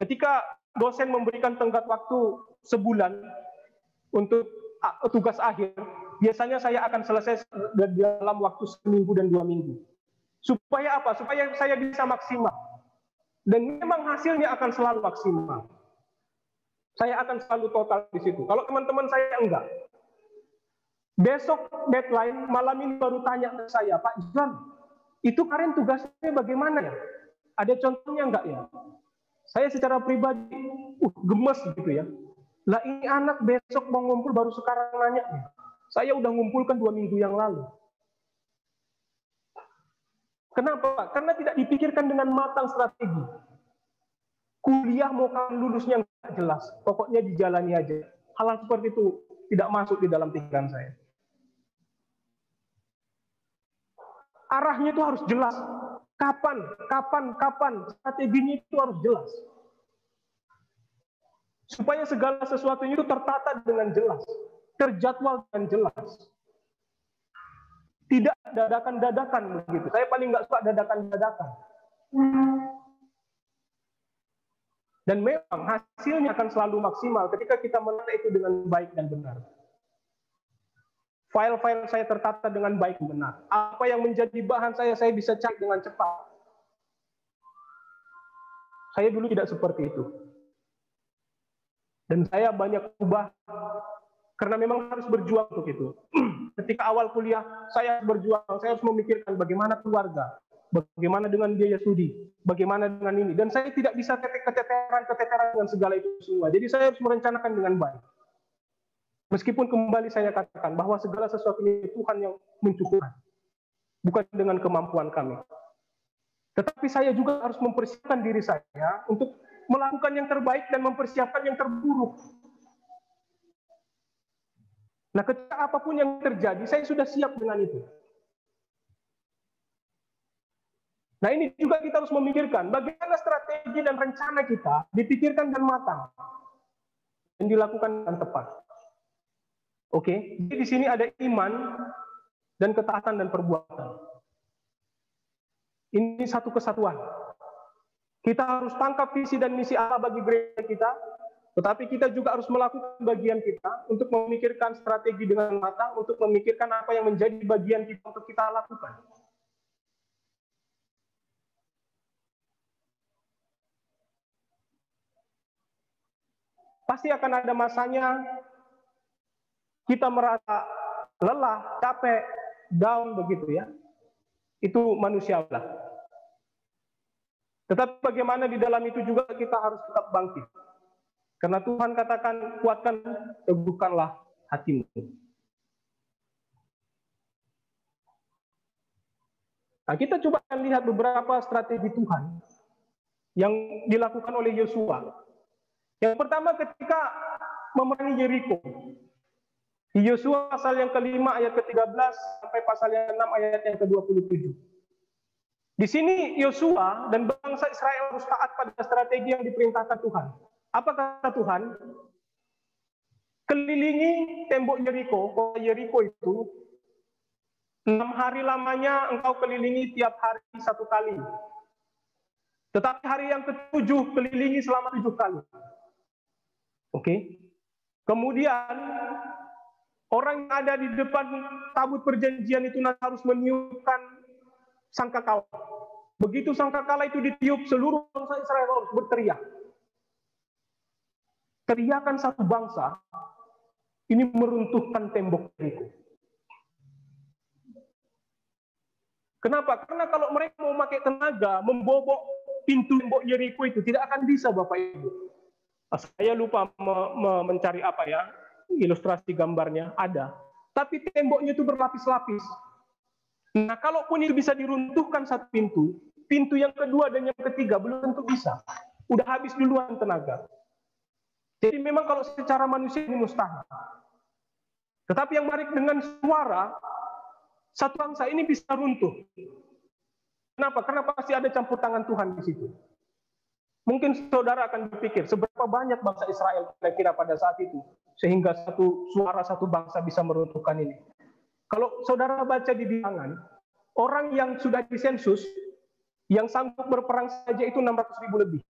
ketika dosen memberikan tenggat waktu sebulan untuk tugas akhir, biasanya saya akan selesai dalam waktu seminggu dan 2 minggu. Supaya apa? Supaya saya bisa maksimal. Dan memang hasilnya akan selalu maksimal. Saya akan selalu total di situ. Kalau teman-teman saya enggak. Besok deadline, malam ini baru tanya ke saya, Pak John, itu kemarin tugasnya bagaimana ya? Ada contohnya enggak ya? Saya secara pribadi, gemes gitu ya. Lah ini anak besok mau ngumpul baru sekarang nanya. Saya udah ngumpulkan 2 minggu yang lalu. Kenapa? Karena tidak dipikirkan dengan matang strategi. Kuliah mau kapan lulusnya nggak jelas, pokoknya dijalani aja. Hal-hal seperti itu tidak masuk di dalam pikiran saya. Arahnya itu harus jelas. Kapan, strateginya itu harus jelas. Supaya segala sesuatunya itu tertata dengan jelas, terjadwal dengan jelas. Tidak dadakan-dadakan begitu. Saya paling nggak suka dadakan-dadakan. Dan memang hasilnya akan selalu maksimal ketika kita menata itu dengan baik dan benar. File-file saya tertata dengan baik dan benar. Apa yang menjadi bahan saya bisa cari dengan cepat. Saya dulu tidak seperti itu. Dan saya banyak ubah karena memang harus berjuang untuk itu. Ketika awal kuliah, saya berjuang, saya harus memikirkan bagaimana keluarga, bagaimana dengan biaya studi, bagaimana dengan ini. Dan saya tidak bisa keteteran dengan segala itu semua. Jadi saya harus merencanakan dengan baik. Meskipun kembali saya katakan bahwa segala sesuatu ini Tuhan yang mencukupkan, bukan dengan kemampuan kami. Tetapi saya juga harus mempersiapkan diri saya untuk melakukan yang terbaik dan mempersiapkan yang terburuk. Nah, ketika apapun yang terjadi, saya sudah siap dengan itu. Nah, ini juga kita harus memikirkan bagaimana strategi dan rencana kita dipikirkan dan matang dan dilakukan dengan tepat. Oke, jadi di sini ada iman dan ketaatan dan perbuatan. Ini satu kesatuan. Kita harus tangkap visi dan misi Allah bagi gereja kita, tetapi kita juga harus melakukan bagian kita untuk memikirkan strategi dengan matang, untuk memikirkan apa yang menjadi bagian kita untuk kita lakukan. Pasti akan ada masanya kita merasa lelah, capek, down begitu ya. Itu manusiawi lah. Tetapi bagaimana di dalam itu juga kita harus tetap bangkit. Karena Tuhan katakan, kuatkan, teguhkanlah hatimu. Nah, kita coba lihat beberapa strategi Tuhan yang dilakukan oleh Yosua. Yang pertama ketika memerangi Yeriko. Di Yosua pasal yang ke-5 ayat ke-13 sampai pasal yang ke-6 ayat yang ke-27. Di sini Yosua dan bangsa Israel harus taat pada strategi yang diperintahkan Tuhan. Apa kata Tuhan? Kelilingi tembok Yeriko. Kota Yeriko itu 6 hari lamanya engkau kelilingi tiap hari 1 kali. Tetapi hari yang ke-7 kelilingi selama 7 kali. Oke. Kemudian orang yang ada di depan tabut perjanjian itu harus meniupkan sangkakala. Begitu sangkakala itu ditiup, seluruh bangsa Israel harus berteriak. Teriakan satu bangsa ini meruntuhkan tembok Yeriko. Kenapa? Karena kalau mereka mau pakai tenaga, membobok pintu tembok Yeriko itu, tidak akan bisa, Bapak Ibu. Saya lupa mencari apa ya, ilustrasi gambarnya, ada. Tapi temboknya itu berlapis-lapis. Nah, kalaupun itu bisa diruntuhkan satu pintu, pintu yang kedua dan yang ketiga belum tentu bisa. Udah habis duluan tenaga. Jadi memang kalau secara manusia ini mustahil. Tetapi yang menarik dengan suara, satu bangsa ini bisa runtuh. Kenapa? Karena pasti ada campur tangan Tuhan di situ. Mungkin saudara akan berpikir, seberapa banyak bangsa Israel kira-kira pada saat itu, sehingga satu suara satu bangsa bisa meruntuhkan ini. Kalau saudara baca di bilangan, orang yang sudah disensus, yang sanggup berperang saja itu 600.000 lebih.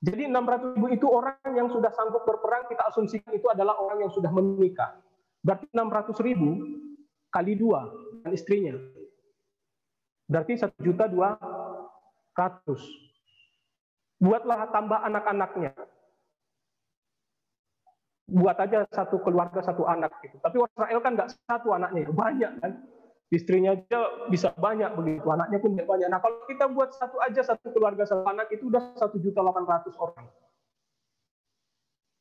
Jadi 600.000 itu orang yang sudah sanggup berperang, kita asumsikan itu adalah orang yang sudah menikah. Berarti 600.000 kali 2 dan istrinya. Berarti 1.200.000. Buatlah tambah anak-anaknya. Buat aja satu keluarga, satu anak gitu. Tapi Israel kan nggak satu anaknya, banyak kan. Istrinya aja bisa banyak begitu, anaknya pun banyak. Nah kalau kita buat satu aja, satu keluarga, satu anak, itu udah 1.800.000 orang.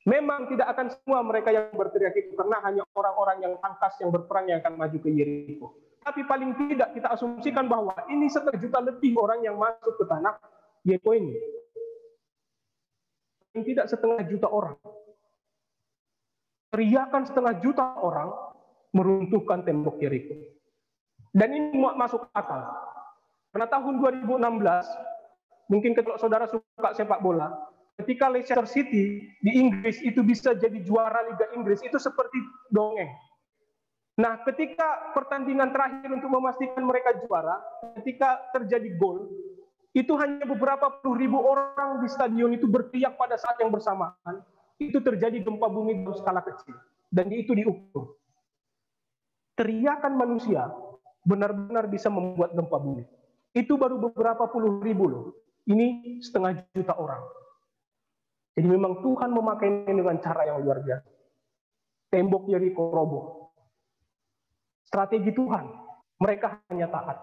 Memang tidak akan semua mereka yang berteriak itu, karena hanya orang-orang yang tangkas yang berperang yang akan maju ke Yeriko. Tapi paling tidak kita asumsikan bahwa ini 1 juta lebih orang yang masuk ke tanah Yeriko ini. Paling tidak 1,5 juta orang. Teriakan 1,5 juta orang meruntuhkan tembok Yeriko. Dan ini masuk akal. Karena tahun 2016, mungkin kalau saudara suka sepak bola, ketika Leicester City di Inggris itu bisa jadi juara Liga Inggris, itu seperti dongeng. Nah, ketika pertandingan terakhir untuk memastikan mereka juara, ketika terjadi gol, itu hanya beberapa puluh ribu orang di stadion itu berteriak pada saat yang bersamaan. Itu terjadi gempa bumi dalam skala kecil. Dan itu diukur. Teriakan manusia benar-benar bisa membuat gempa bumi. Itu baru beberapa puluh ribu loh. Ini 1,5 juta orang. Jadi memang Tuhan memakai ini dengan cara yang luar biasa. Tembok Yeriko roboh. Strategi Tuhan. Mereka hanya taat.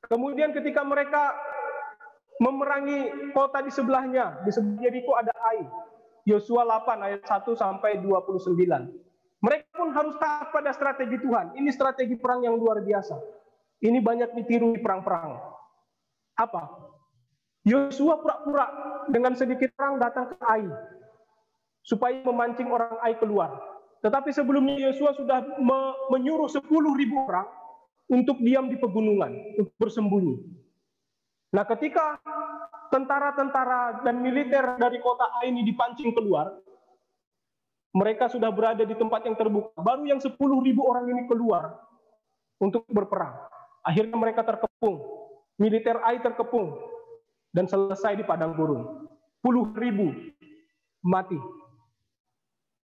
Kemudian ketika mereka memerangi kota di sebelahnya, di sebelah Yeriko ada Ai. Yosua 8 ayat 1 sampai 29. Mereka pun harus taat pada strategi Tuhan. Ini strategi perang yang luar biasa. Ini banyak ditiru di perang-perang. Apa? Yosua pura-pura dengan sedikit perang datang ke Ai supaya memancing orang Ai keluar. Tetapi sebelumnya Yosua sudah menyuruh 10.000 orang untuk diam di pegunungan, untuk bersembunyi. Nah, ketika tentara-tentara dan militer dari kota Ai ini dipancing keluar, mereka sudah berada di tempat yang terbuka. Baru yang 10.000 orang ini keluar untuk berperang. Akhirnya mereka terkepung. Militer Ai terkepung. Dan selesai di padang gurun. Puluh ribu mati.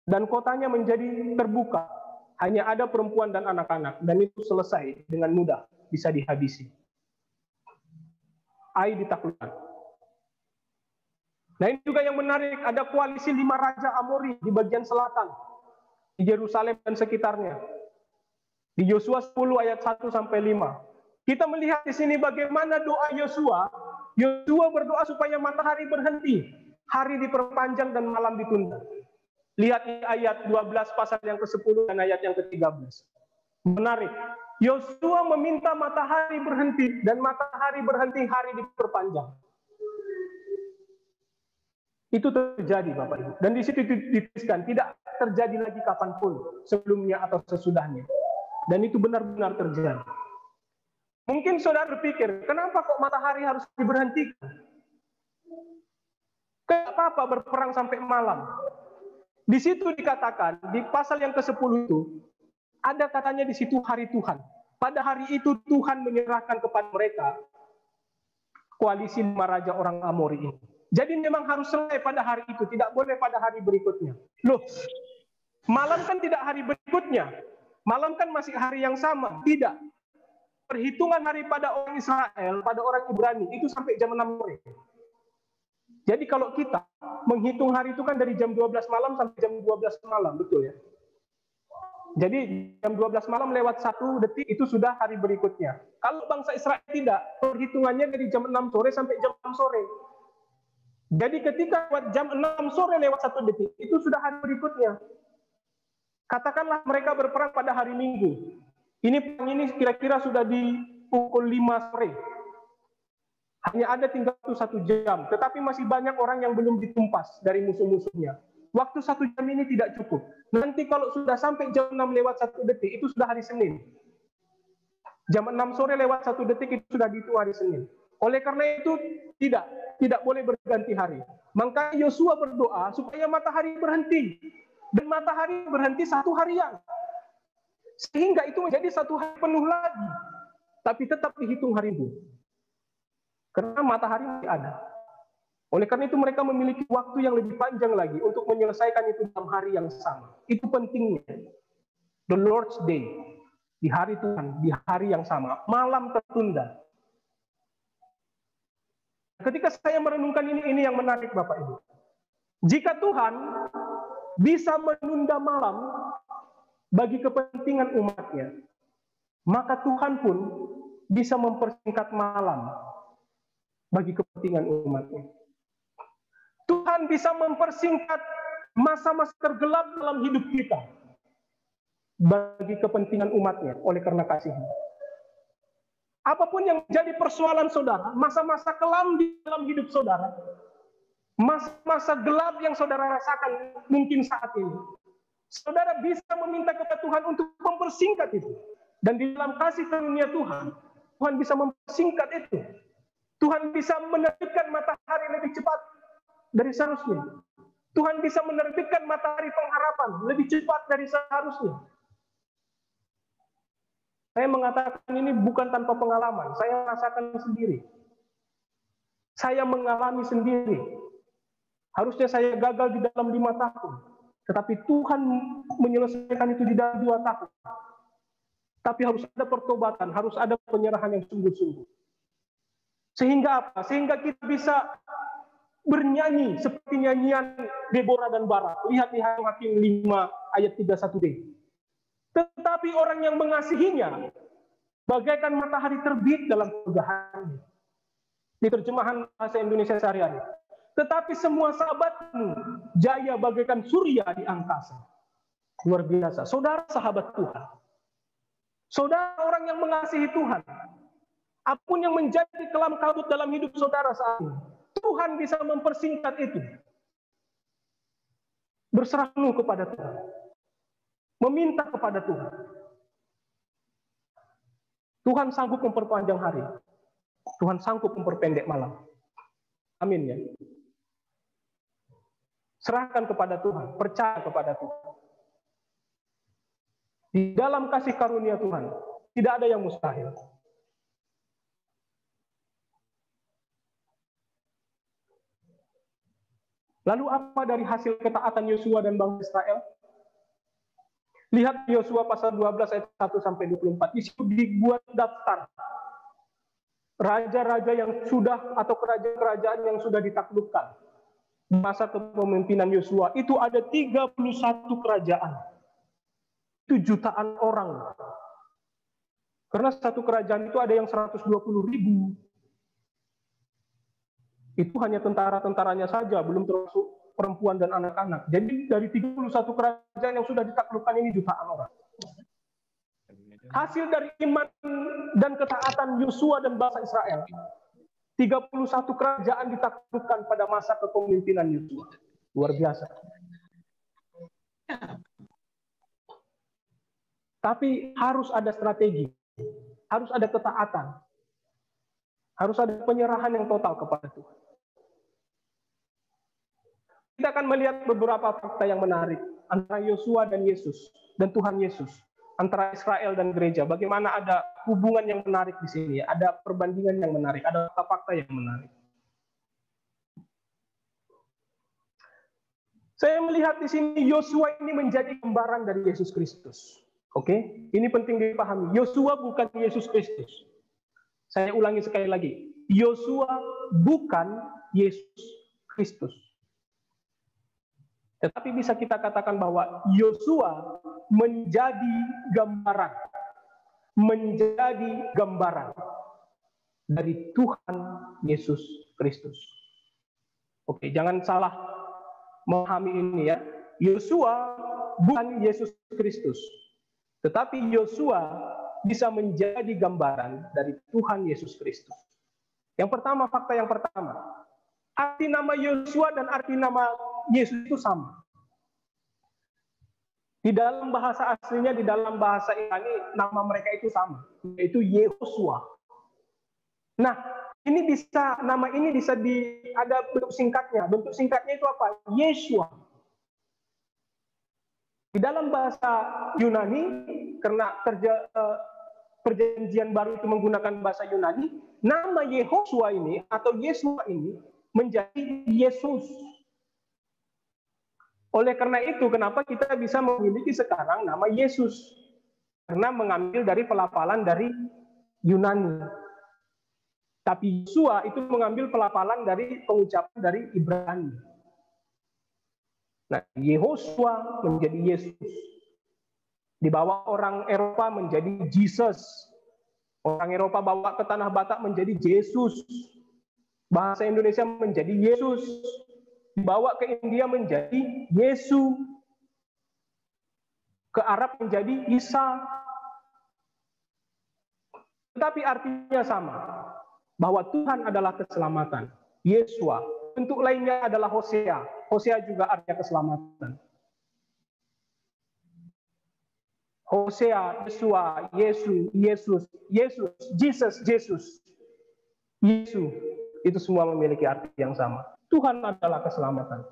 Dan kotanya menjadi terbuka. Hanya ada perempuan dan anak-anak. Dan itu selesai dengan mudah. Bisa dihabisi. Ai ditaklukkan. Nah ini juga yang menarik. Ada koalisi 5 raja Amori di bagian selatan. Di Yerusalem dan sekitarnya. Di Yosua 10 ayat 1 sampai 5. Kita melihat di sini bagaimana doa Yosua. Yosua berdoa supaya matahari berhenti. Hari diperpanjang dan malam ditunda. Lihat di ayat 12 pasal yang ke-10 dan ayat yang ke-13. Menarik. Yosua meminta matahari berhenti dan matahari berhenti, hari diperpanjang. Itu terjadi Bapak Ibu. Dan di situ dituliskan tidak terjadi lagi kapanpun, sebelumnya atau sesudahnya. Dan itu benar-benar terjadi. Mungkin saudara berpikir, kenapa kok matahari harus diberhentikan? Kenapa berperang sampai malam? Di situ dikatakan, di pasal yang ke-10 itu, ada katanya di situ hari Tuhan. Pada hari itu Tuhan menyerahkan kepada mereka koalisi 5 raja orang Amori ini. Jadi memang harus selesai pada hari itu, tidak boleh pada hari berikutnya. Loh, malam kan tidak hari berikutnya. Malam kan masih hari yang sama. Tidak. Perhitungan hari pada orang Israel, pada orang Ibrani, itu sampai jam 6 sore. Jadi kalau kita menghitung hari itu kan dari jam 12 malam sampai jam 12 malam, betul ya? Jadi jam 12 malam lewat 1 detik itu sudah hari berikutnya. Kalau bangsa Israel tidak, perhitungannya dari jam 6 sore sampai jam 6 sore. Jadi ketika lewat jam 6 sore lewat 1 detik, itu sudah hari berikutnya. Katakanlah mereka berperang pada hari Minggu. Ini perang ini kira-kira sudah di pukul 5 sore. Hanya ada tinggal 1 jam, tetapi masih banyak orang yang belum ditumpas dari musuh-musuhnya. Waktu 1 jam ini tidak cukup. Nanti kalau sudah sampai jam 6 lewat 1 detik, itu sudah hari Senin. Jam 6 sore lewat 1 detik, itu sudah dihitung hari Senin. Oleh karena itu, tidak boleh berganti hari. Maka Yosua berdoa supaya matahari berhenti. Dan matahari berhenti 1 harian. Sehingga itu menjadi 1 hari penuh lagi. Tapi tetap dihitung hari itu. Karena matahari masih ada. Oleh karena itu mereka memiliki waktu yang lebih panjang lagi untuk menyelesaikan itu dalam hari yang sama. Itu pentingnya. The Lord's Day. Di hari Tuhan, di hari yang sama. Malam tertunda. Ketika saya merenungkan ini yang menarik Bapak Ibu. Jika Tuhan bisa menunda malam bagi kepentingan umatnya, maka Tuhan pun bisa mempersingkat malam bagi kepentingan umatnya. Tuhan bisa mempersingkat masa-masa tergelap dalam hidup kita bagi kepentingan umatnya oleh karena kasih-Nya. Apapun yang menjadi persoalan saudara, masa-masa kelam di dalam hidup saudara, masa-masa gelap yang saudara rasakan mungkin saat ini, saudara bisa meminta kepada Tuhan untuk mempersingkat itu. Dan di dalam kasih karunia Tuhan, Tuhan bisa mempersingkat itu. Tuhan bisa menerbitkan matahari lebih cepat dari seharusnya. Tuhan bisa menerbitkan matahari pengharapan lebih cepat dari seharusnya. Saya mengatakan ini bukan tanpa pengalaman. Saya rasakan sendiri. Saya mengalami sendiri. Harusnya saya gagal di dalam 5 tahun. Tetapi Tuhan menyelesaikan itu di dalam 2 tahun. Tapi harus ada pertobatan, harus ada penyerahan yang sungguh-sungguh. Sehingga apa? Sehingga kita bisa bernyanyi seperti nyanyian Deborah dan Barak. Lihat di Hakim 5 ayat 31b. Tetapi orang yang mengasihinya bagaikan matahari terbit dalam kegahannya. Di terjemahan bahasa Indonesia sehari-hari. Tetapi semua sahabatmu jaya bagaikan surya di angkasa. Luar biasa. Saudara sahabat Tuhan. Saudara orang yang mengasihi Tuhan. Apapun yang menjadi kelam kabut dalam hidup saudara saat ini, Tuhan bisa mempersingkat itu. Berserah penuh kepada Tuhan. Meminta kepada Tuhan. Tuhan sanggup memperpanjang hari. Tuhan sanggup memperpendek malam. Amin ya. Serahkan kepada Tuhan. Percaya kepada Tuhan. Di dalam kasih karunia Tuhan, tidak ada yang mustahil. Lalu apa dari hasil ketaatan Yosua dan bangsa Israel? Lihat Yosua pasal 12 ayat 1 sampai 24. Di situ dibuat daftar raja-raja yang sudah atau kerajaan-kerajaan yang sudah ditaklukkan masa kepemimpinan Yosua. Itu ada 31 kerajaan. Itu jutaan orang. Karena satu kerajaan itu ada yang 120.000. Itu hanya tentara-tentaranya saja, belum termasuk perempuan dan anak-anak. Jadi dari 31 kerajaan yang sudah ditaklukkan ini jutaan orang. Hasil dari iman dan ketaatan Yosua dan bangsa Israel, 31 kerajaan ditaklukkan pada masa kepemimpinan Yosua. Luar biasa. Tapi harus ada strategi, harus ada ketaatan, harus ada penyerahan yang total kepada Tuhan. Kita akan melihat beberapa fakta yang menarik antara Yosua dan Yesus dan Tuhan Yesus, antara Israel dan gereja. Bagaimana ada hubungan yang menarik di sini, ada perbandingan yang menarik, ada fakta yang menarik. Saya melihat di sini Yosua ini menjadi gambaran dari Yesus Kristus. Oke, ini penting dipahami. Yosua bukan Yesus Kristus. Saya ulangi sekali lagi. Yosua bukan Yesus Kristus. Tetapi bisa kita katakan bahwa Yosua menjadi gambaran dari Tuhan Yesus Kristus. Oke, jangan salah memahami ini ya. Yosua bukan Yesus Kristus, tetapi Yosua bisa menjadi gambaran dari Tuhan Yesus Kristus. Yang pertama, fakta yang pertama, arti nama Yosua dan arti nama Yesus itu sama. Di dalam bahasa aslinya, di dalam bahasa Ibrani, nama mereka itu sama, yaitu Yehosua. Nah, nama ini bisa ada bentuk singkatnya. Bentuk singkatnya itu apa? Yeshua. Di dalam bahasa Yunani, karena perjanjian baru itu menggunakan bahasa Yunani, nama Yehosua ini atau Yeshua ini menjadi Yesus. Oleh karena itu, kenapa kita bisa memiliki sekarang nama Yesus? Karena mengambil dari pelafalan dari Yunani. Tapi Yosua itu mengambil pelafalan dari pengucapan dari Ibrani. Nah, Yehosua menjadi Yesus. Dibawa orang Eropa menjadi Jesus. Orang Eropa bawa ke tanah Batak menjadi Yesus. Bahasa Indonesia menjadi Yesus. Dibawa ke India menjadi Yesu. Ke Arab menjadi Isa. Tetapi artinya sama. Bahwa Tuhan adalah keselamatan. Yeshua. Bentuk lainnya adalah Hosea. Hosea juga artinya keselamatan. Hosea, Yeshua, Yesus, Jesus, Yesus. Yesus. Itu semua memiliki arti yang sama. Tuhan adalah keselamatan.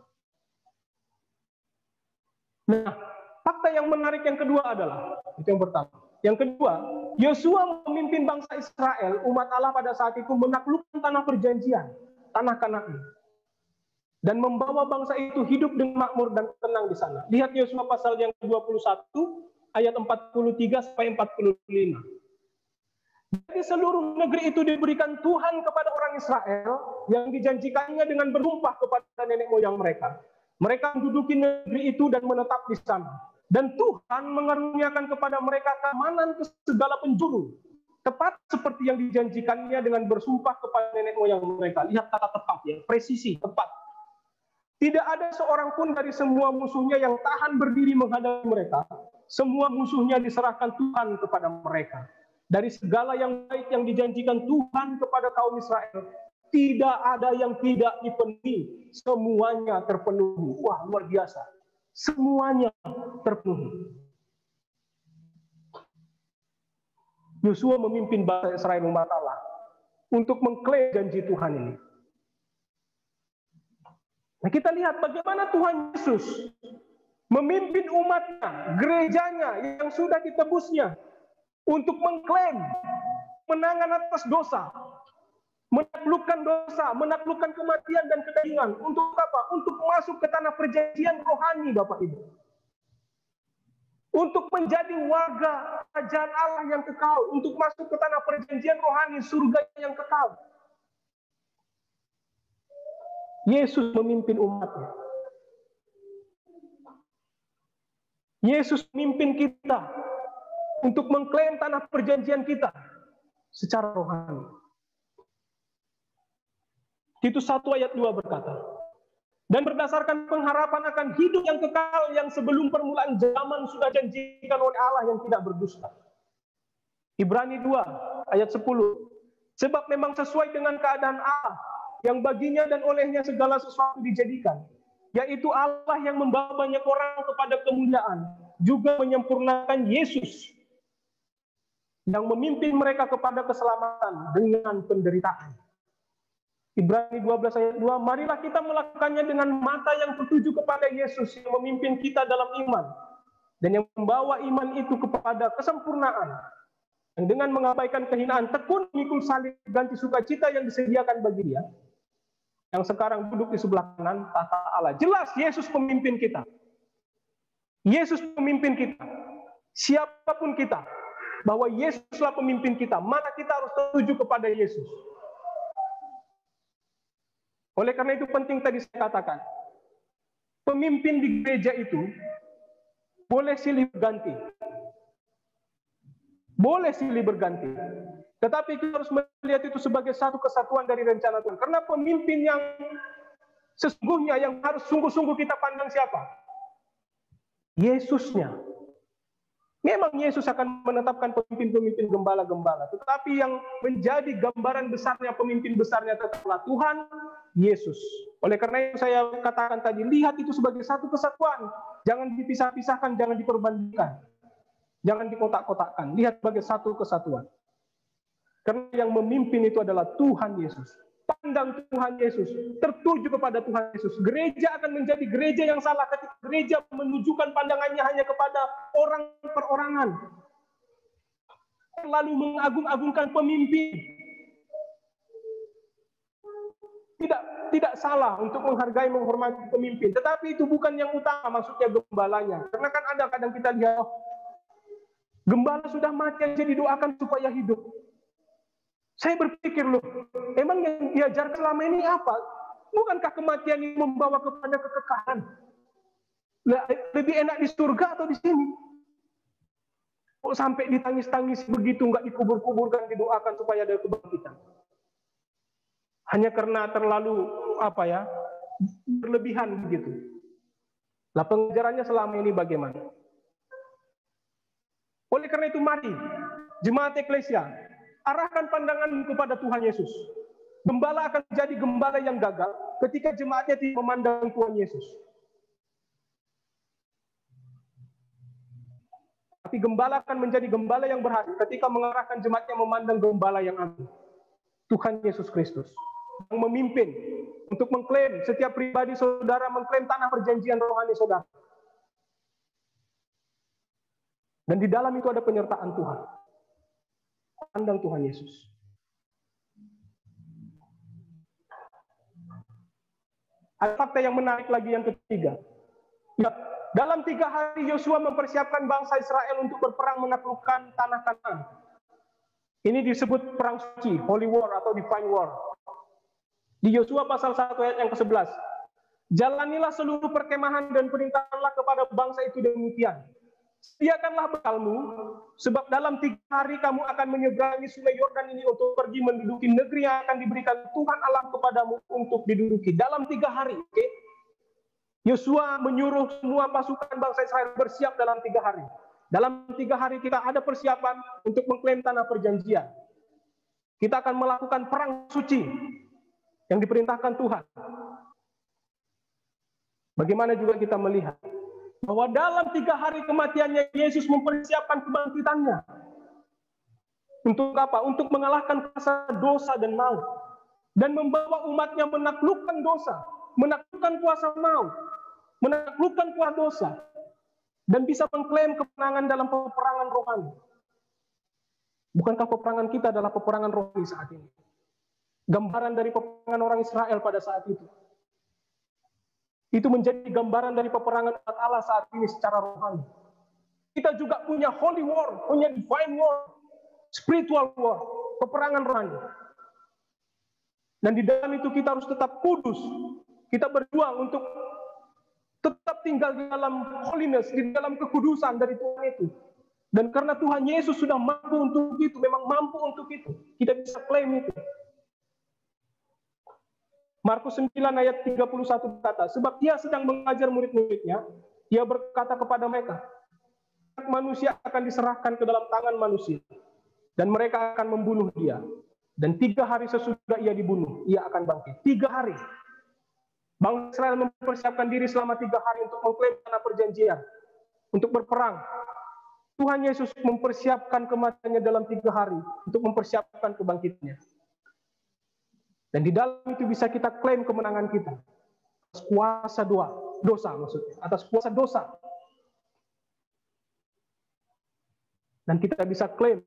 Nah, fakta yang menarik yang kedua adalah, itu yang pertama. Yang kedua, Yosua memimpin bangsa Israel, umat Allah pada saat itu menaklukkan tanah perjanjian, tanah Kanaan. Dan membawa bangsa itu hidup dengan makmur dan tenang di sana. Lihat Yosua pasal yang ke-21, ayat 43 sampai 45. Jadi seluruh negeri itu diberikan Tuhan kepada orang Israel yang dijanjikannya dengan bersumpah kepada nenek moyang mereka. Mereka menduduki negeri itu dan menetap di sana. Dan Tuhan mengaruniakan kepada mereka keamanan ke segala penjuru. Tepat seperti yang dijanjikannya dengan bersumpah kepada nenek moyang mereka. Lihat kata tepat ya, presisi, tepat. Tidak ada seorang pun dari semua musuhnya yang tahan berdiri menghadapi mereka. Semua musuhnya diserahkan Tuhan kepada mereka. Dari segala yang baik yang dijanjikan Tuhan kepada kaum Israel, tidak ada yang tidak dipenuhi. Semuanya terpenuhi. Wah, luar biasa. Semuanya terpenuhi. Yosua memimpin bangsa Israel umat Allah untuk mengklaim janji Tuhan ini. Nah, kita lihat bagaimana Tuhan Yesus memimpin umatnya, gerejanya yang sudah ditebusnya, untuk mengklaim menangan atas dosa, menaklukkan dosa, menaklukkan kematian dan kedagingan. Untuk apa? Untuk masuk ke tanah perjanjian rohani, Bapak Ibu. Untuk menjadi warga kerajaan Allah yang kekal, untuk masuk ke tanah perjanjian rohani, surga yang kekal. Yesus memimpin umatnya. Yesus memimpin kita untuk mengklaim tanah perjanjian kita secara rohani. Titus 1 ayat 2 berkata, dan berdasarkan pengharapan akan hidup yang kekal yang sebelum permulaan zaman sudah janjikan oleh Allah yang tidak berdusta. Ibrani 2 ayat 10, sebab memang sesuai dengan keadaan Allah yang baginya dan olehnya segala sesuatu dijadikan, yaitu Allah yang membawa banyak orang kepada kemuliaan, juga menyempurnakan Yesus yang memimpin mereka kepada keselamatan dengan penderitaan. Ibrani 12 ayat 2, marilah kita melakukannya dengan mata yang tertuju kepada Yesus yang memimpin kita dalam iman dan yang membawa iman itu kepada kesempurnaan, yang dengan mengabaikan kehinaan tekun memikul salib ganti sukacita yang disediakan bagi Dia yang sekarang duduk di sebelah kanan tahta Allah. Jelas Yesus pemimpin kita. Yesus pemimpin kita. Siapapun kita, bahwa Yesuslah pemimpin kita, maka kita harus tertuju kepada Yesus. Oleh karena itu penting tadi saya katakan, pemimpin di gereja itu Boleh silih berganti. Boleh silih berganti. Tetapi kita harus melihat itu sebagai satu kesatuan dari rencana Tuhan. Karena pemimpin yang sesungguhnya yang harus sungguh-sungguh kita pandang siapa? Yesusnya. Memang Yesus akan menetapkan pemimpin-pemimpin gembala-gembala. Tetapi yang menjadi gambaran besarnya, pemimpin besarnya tetaplah Tuhan Yesus. Oleh karena itu saya katakan tadi, lihat itu sebagai satu kesatuan. Jangan dipisah-pisahkan, jangan diperbandingkan. Jangan dikotak-kotakkan. Lihat sebagai satu kesatuan. Karena yang memimpin itu adalah Tuhan Yesus. Pandang Tuhan Yesus, tertuju kepada Tuhan Yesus. Gereja akan menjadi gereja yang salah ketika gereja menunjukkan pandangannya hanya kepada orang perorangan. Lalu mengagung-agungkan pemimpin. Tidak salah untuk menghargai, menghormati pemimpin. Tetapi itu bukan yang utama, maksudnya gembalanya. Karena kan ada kadang kita lihat, gembala sudah mati aja didoakan supaya hidup. Saya berpikir loh, emang yang diajarkan selama ini apa? Bukankah kematian ini membawa kepada kekekalan? Lebih enak di surga atau di sini? Kok sampai ditangis-tangis begitu, nggak dikubur-kuburkan, didoakan supaya ada kebangkitan? Hanya karena terlalu berlebihan begitu. Lah pengajarannya selama ini bagaimana? Oleh karena itu mari jemaat eklesia arahkan pandangan kepada Tuhan Yesus. Gembala akan jadi gembala yang gagal ketika jemaatnya tidak memandang Tuhan Yesus. Tapi gembala akan menjadi gembala yang berhasil ketika mengarahkan jemaatnya memandang gembala yang agung, Tuhan Yesus Kristus, yang memimpin untuk mengklaim setiap pribadi saudara, mengklaim tanah perjanjian rohani saudara. Dan di dalam itu ada penyertaan Tuhan. Pandang Tuhan Yesus. Ada fakta yang menarik lagi yang ketiga. Ya, dalam 3 hari Yosua mempersiapkan bangsa Israel untuk berperang menaklukkan tanah Kanaan. Ini disebut perang suci, Holy War atau Divine War. Di Yosua pasal 1 ayat yang ke-11. Jalanilah seluruh perkemahan dan perintahkanlah kepada bangsa itu demikian. Sediakanlah bekalmu, sebab dalam 3 hari kamu akan menyeberangi sungai Yordan ini untuk pergi menduduki negeri yang akan diberikan Tuhan Allah kepadamu untuk diduduki. Dalam 3 hari, oke? Yosua menyuruh semua pasukan bangsa Israel bersiap dalam 3 hari. Dalam 3 hari kita ada persiapan untuk mengklaim tanah perjanjian. Kita akan melakukan perang suci yang diperintahkan Tuhan. Bagaimana juga kita melihat bahwa dalam 3 hari kematiannya Yesus mempersiapkan kebangkitannya. Untuk apa? Untuk mengalahkan kuasa dosa dan maut. Dan membawa umatnya menaklukkan dosa, menaklukkan kuasa maut, menaklukkan kuasa dosa. Dan bisa mengklaim kemenangan dalam peperangan rohani. Bukankah peperangan kita adalah peperangan rohani saat ini? Gambaran dari peperangan orang Israel pada saat itu. Itu menjadi gambaran dari peperangan Allah saat ini secara rohani. Kita juga punya Holy War, punya Divine War, Spiritual War, peperangan rohani. Dan di dalam itu kita harus tetap kudus. Kita berjuang untuk tetap tinggal di dalam holiness, di dalam kekudusan dari Tuhan itu. Dan karena Tuhan Yesus sudah mampu untuk itu, memang mampu untuk itu, kita bisa klaim itu. Markus 9 ayat 31 berkata, sebab dia sedang mengajar murid-muridnya, dia berkata kepada mereka, manusia akan diserahkan ke dalam tangan manusia, dan mereka akan membunuh dia. Dan 3 hari sesudah ia dibunuh, ia akan bangkit. 3 hari. Bangsa Israel mempersiapkan diri selama 3 hari untuk mengklaim tanah perjanjian, untuk berperang. Tuhan Yesus mempersiapkan kematiannya dalam 3 hari, untuk mempersiapkan kebangkitannya. Dan di dalam itu bisa kita klaim kemenangan kita. Atas kuasa dosa maksudnya. Atas kuasa dosa. Dan kita bisa klaim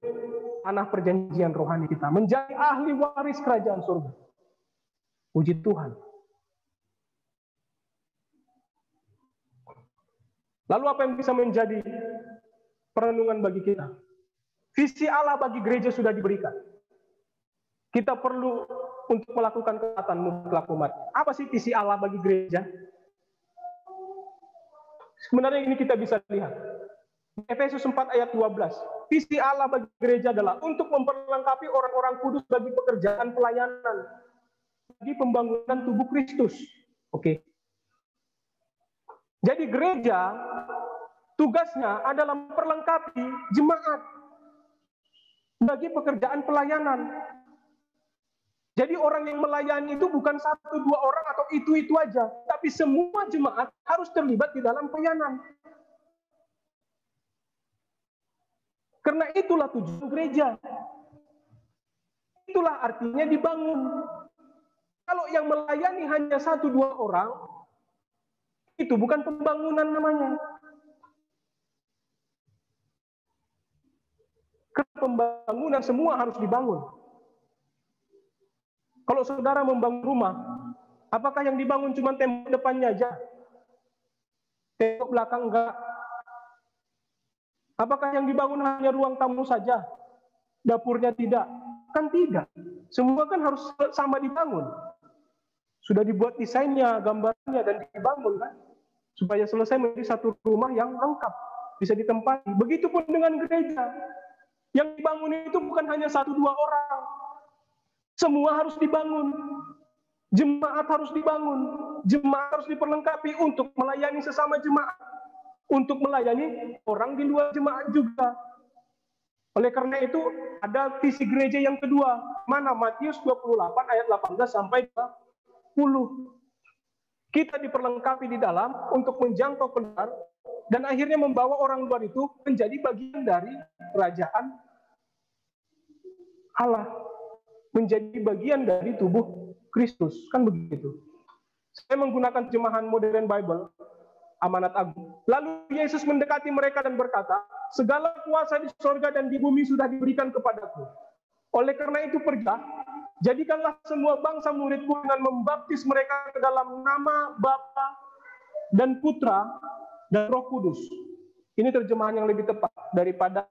tanah perjanjian rohani kita. Menjadi ahli waris kerajaan surga. Puji Tuhan. Lalu apa yang bisa menjadi perenungan bagi kita? Visi Allah bagi gereja sudah diberikan. Kita perlu untuk melakukan ketaatan mutlak umat. Apa sih visi Allah bagi gereja? Sebenarnya ini kita bisa lihat. Efesus 4 ayat 12. Visi Allah bagi gereja adalah untuk memperlengkapi orang-orang kudus bagi pekerjaan pelayanan, bagi pembangunan tubuh Kristus. Oke. Jadi gereja tugasnya adalah memperlengkapi jemaat bagi pekerjaan pelayanan. Jadi orang yang melayani itu bukan 1-2 orang atau itu aja, tapi semua jemaat harus terlibat di dalam pelayanan. Karena itulah tujuan gereja. Itulah artinya dibangun. Kalau yang melayani hanya 1-2 orang, itu bukan pembangunan namanya. Karena pembangunan semua harus dibangun. Kalau saudara membangun rumah, apakah yang dibangun cuma tembok depannya aja? Tembok belakang enggak? Apakah yang dibangun hanya ruang tamu saja? Dapurnya tidak? Kan tidak. Semua kan harus sama dibangun. Sudah dibuat desainnya, gambarnya, dan dibangun kan? Supaya selesai menjadi satu rumah yang lengkap, bisa ditempati. Begitupun dengan gereja. Yang dibangun itu bukan hanya 1-2 orang. Semua harus dibangun. Jemaat harus dibangun. Jemaat harus diperlengkapi untuk melayani sesama jemaat. Untuk melayani orang di luar jemaat juga. Oleh karena itu, ada visi gereja yang kedua. Mana? Matius 28 ayat 18 sampai 20. Kita diperlengkapi di dalam untuk menjangkau keluar dan akhirnya membawa orang luar itu menjadi bagian dari kerajaan Allah, menjadi bagian dari tubuh Kristus, kan begitu. Saya menggunakan terjemahan Modern Bible, Amanat Agung. Lalu Yesus mendekati mereka dan berkata, segala kuasa di sorga dan di bumi sudah diberikan kepadaku. Oleh karena itu pergilah, jadikanlah semua bangsa muridku dengan membaptis mereka ke dalam nama Bapa dan Putra dan Roh Kudus. Ini terjemahan yang lebih tepat daripada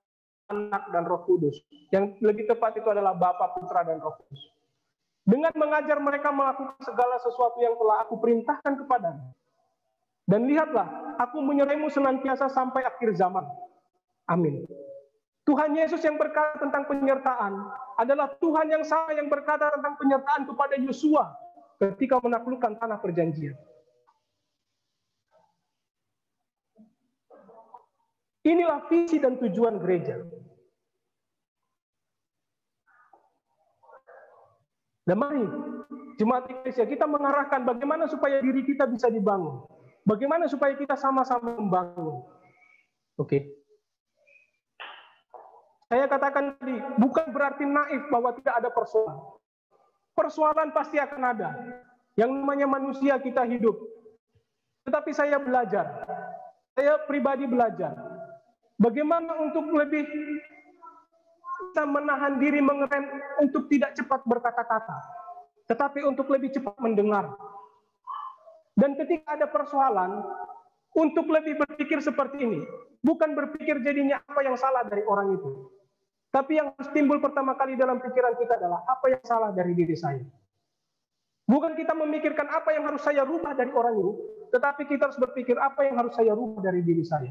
Anak dan Roh Kudus. Yang lebih tepat itu adalah Bapa, Putra, dan Roh Kudus. Dengan mengajar mereka melakukan segala sesuatu yang telah aku perintahkan kepadamu. Dan lihatlah, aku menyeraimu senantiasa sampai akhir zaman. Amin. Tuhan Yesus yang berkata tentang penyertaan adalah Tuhan yang sama yang berkata tentang penyertaan kepada Yosua ketika menaklukkan tanah perjanjian. Inilah visi dan tujuan gereja. Dan mari, jemaat Indonesia, kita mengarahkan bagaimana supaya diri kita bisa dibangun. Bagaimana supaya kita sama-sama membangun. Oke. Saya katakan tadi, bukan berarti naif bahwa tidak ada persoalan. Persoalan pasti akan ada. Yang namanya manusia kita hidup. Tetapi saya belajar. Saya pribadi belajar. Bagaimana untuk lebih bisa menahan diri mengerem untuk tidak cepat berkata-kata. Tetapi untuk lebih cepat mendengar. Dan ketika ada persoalan, untuk lebih berpikir seperti ini. Bukan berpikir jadinya apa yang salah dari orang itu. Tapi yang harus timbul pertama kali dalam pikiran kita adalah apa yang salah dari diri saya. Bukan kita memikirkan apa yang harus saya rubah dari orang itu, tetapi kita harus berpikir apa yang harus saya rubah dari diri saya.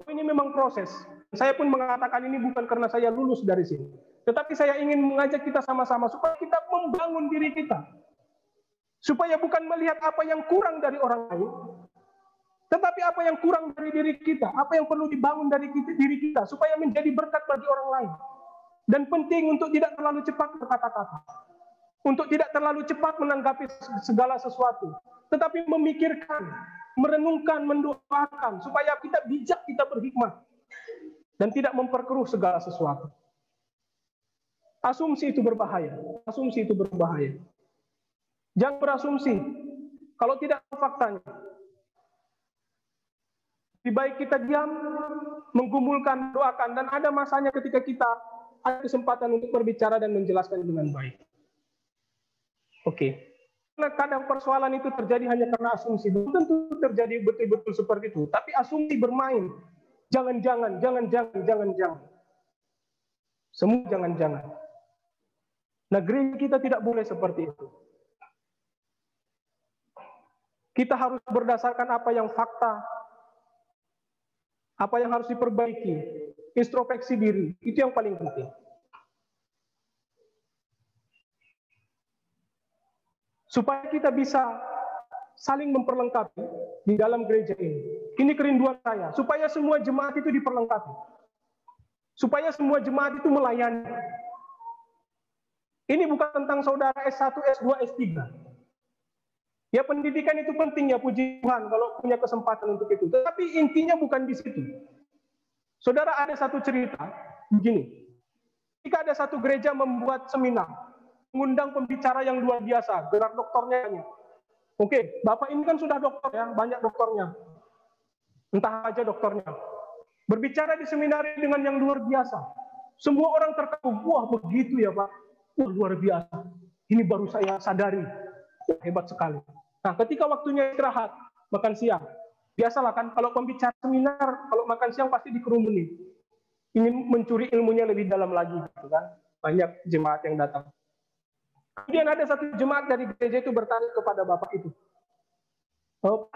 Ini memang proses. Saya pun mengatakan ini bukan karena saya lulus dari sini. Tetapi saya ingin mengajak kita sama-sama supaya kita membangun diri kita. Supaya bukan melihat apa yang kurang dari orang lain, tetapi apa yang kurang dari diri kita, apa yang perlu dibangun dari diri kita, supaya menjadi berkat bagi orang lain. Dan penting untuk tidak terlalu cepat berkata-kata. Untuk tidak terlalu cepat menanggapi segala sesuatu. Tetapi memikirkan, merenungkan, mendoakan, supaya kita bijak, kita berhikmat. Dan tidak memperkeruh segala sesuatu. Asumsi itu berbahaya. Asumsi itu berbahaya. Jangan berasumsi. Kalau tidak faktanya. Lebih baik kita diam, menggumulkan, doakan, dan ada masanya ketika kita ada kesempatan untuk berbicara dan menjelaskan dengan baik. Oke. Karena kadang persoalan itu terjadi hanya karena asumsi. Belum tentu terjadi betul-betul seperti itu. Tapi asumsi bermain. Jangan-jangan. Semua jangan-jangan. Nah, gereja kita tidak boleh seperti itu. Kita harus berdasarkan apa yang fakta, apa yang harus diperbaiki, introspeksi diri, itu yang paling penting. Supaya kita bisa saling memperlengkapi di dalam gereja ini. Ini kerinduan saya, supaya semua jemaat itu diperlengkapi. Supaya semua jemaat itu melayani. Ini bukan tentang saudara S1, S2, S3. Ya, pendidikan itu penting, ya, puji Tuhan kalau punya kesempatan untuk itu. Tetapi intinya bukan di situ. Saudara, ada satu cerita begini. Jika ada satu gereja membuat seminar, mengundang pembicara yang luar biasa, gelar doktornya banyak. Oke, Bapak ini kan sudah dokter ya, banyak doktornya. Entah aja doktornya. Berbicara di seminar ini dengan yang luar biasa. Semua orang terkagum, wah begitu ya Pak. Wah luar biasa. Ini baru saya sadari. Hebat sekali. Nah, ketika waktunya istirahat, makan siang, biasalah kan kalau pembicara seminar, kalau makan siang pasti dikerumuni. Ingin mencuri ilmunya lebih dalam lagi, gitu kan? Banyak jemaat yang datang. Kemudian ada satu jemaat dari gereja itu bertanya kepada Bapak itu, oh,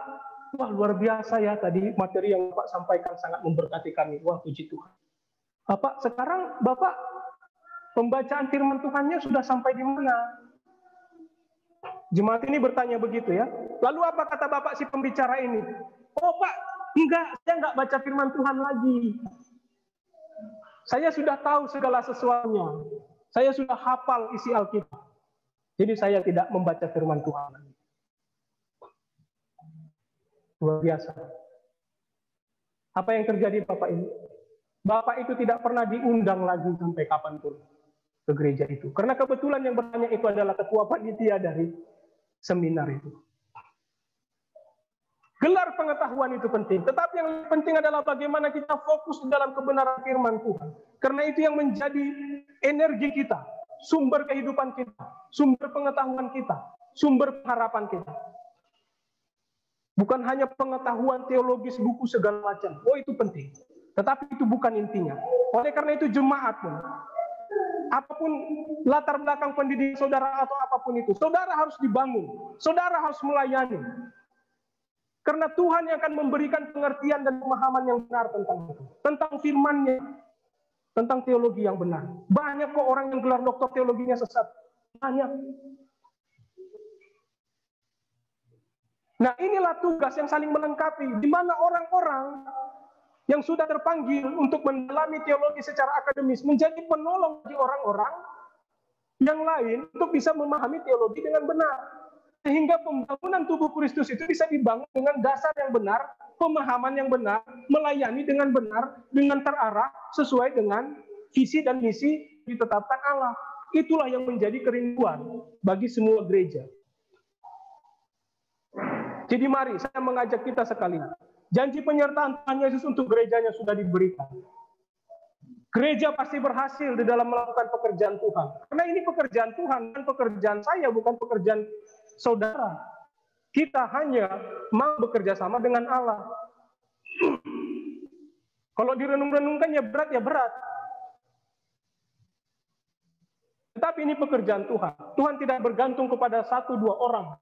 wah luar biasa ya tadi materi yang Bapak sampaikan sangat memberkati kami. Wah puji Tuhan. Bapak, sekarang Bapak pembacaan firman Tuhannya sudah sampai di mana? Jemaat ini bertanya begitu ya. Lalu apa kata Bapak si pembicara ini? Oh Pak, enggak, saya enggak baca firman Tuhan lagi. Saya sudah tahu segala sesuatunya. Saya sudah hafal isi Alkitab. Jadi saya tidak membaca firman Tuhan lagi. Luar biasa. Apa yang terjadi Bapak ini? Bapak itu tidak pernah diundang lagi sampai kapanpun ke gereja itu. Karena kebetulan yang bertanya itu adalah ketua panitia dari seminar itu. Gelar pengetahuan itu penting, tetapi yang penting adalah bagaimana kita fokus dalam kebenaran firman Tuhan. Karena itu yang menjadi energi kita, sumber kehidupan kita, sumber pengetahuan kita, sumber pengharapan kita. Bukan hanya pengetahuan teologis, buku segala macam. Oh itu penting, tetapi itu bukan intinya. Oleh karena itu jemaat pun, apapun latar belakang pendidikan saudara atau apapun itu, saudara harus dibangun, saudara harus melayani. Karena Tuhan yang akan memberikan pengertian dan pemahaman yang benar tentang itu, tentang firman-Nya, tentang teologi yang benar. Banyak kok orang yang gelar doktor teologinya sesat, banyak. Nah inilah tugas yang saling melengkapi, di mana orang-orang yang sudah terpanggil untuk mendalami teologi secara akademis menjadi penolong bagi orang-orang yang lain untuk bisa memahami teologi dengan benar. Sehingga pembangunan tubuh Kristus itu bisa dibangun dengan dasar yang benar, pemahaman yang benar, melayani dengan benar, dengan terarah, sesuai dengan visi dan misi ditetapkan Allah. Itulah yang menjadi kerinduan bagi semua gereja. Jadi mari saya mengajak kita sekalian. Janji penyertaan Tuhan Yesus untuk gerejanya sudah diberikan. Gereja pasti berhasil di dalam melakukan pekerjaan Tuhan. Karena ini pekerjaan Tuhan, dan pekerjaan saya, bukan pekerjaan saudara. Kita hanya mau bekerja sama dengan Allah. Kalau direnung-renungkan ya berat. Tetapi ini pekerjaan Tuhan. Tuhan tidak bergantung kepada satu dua orang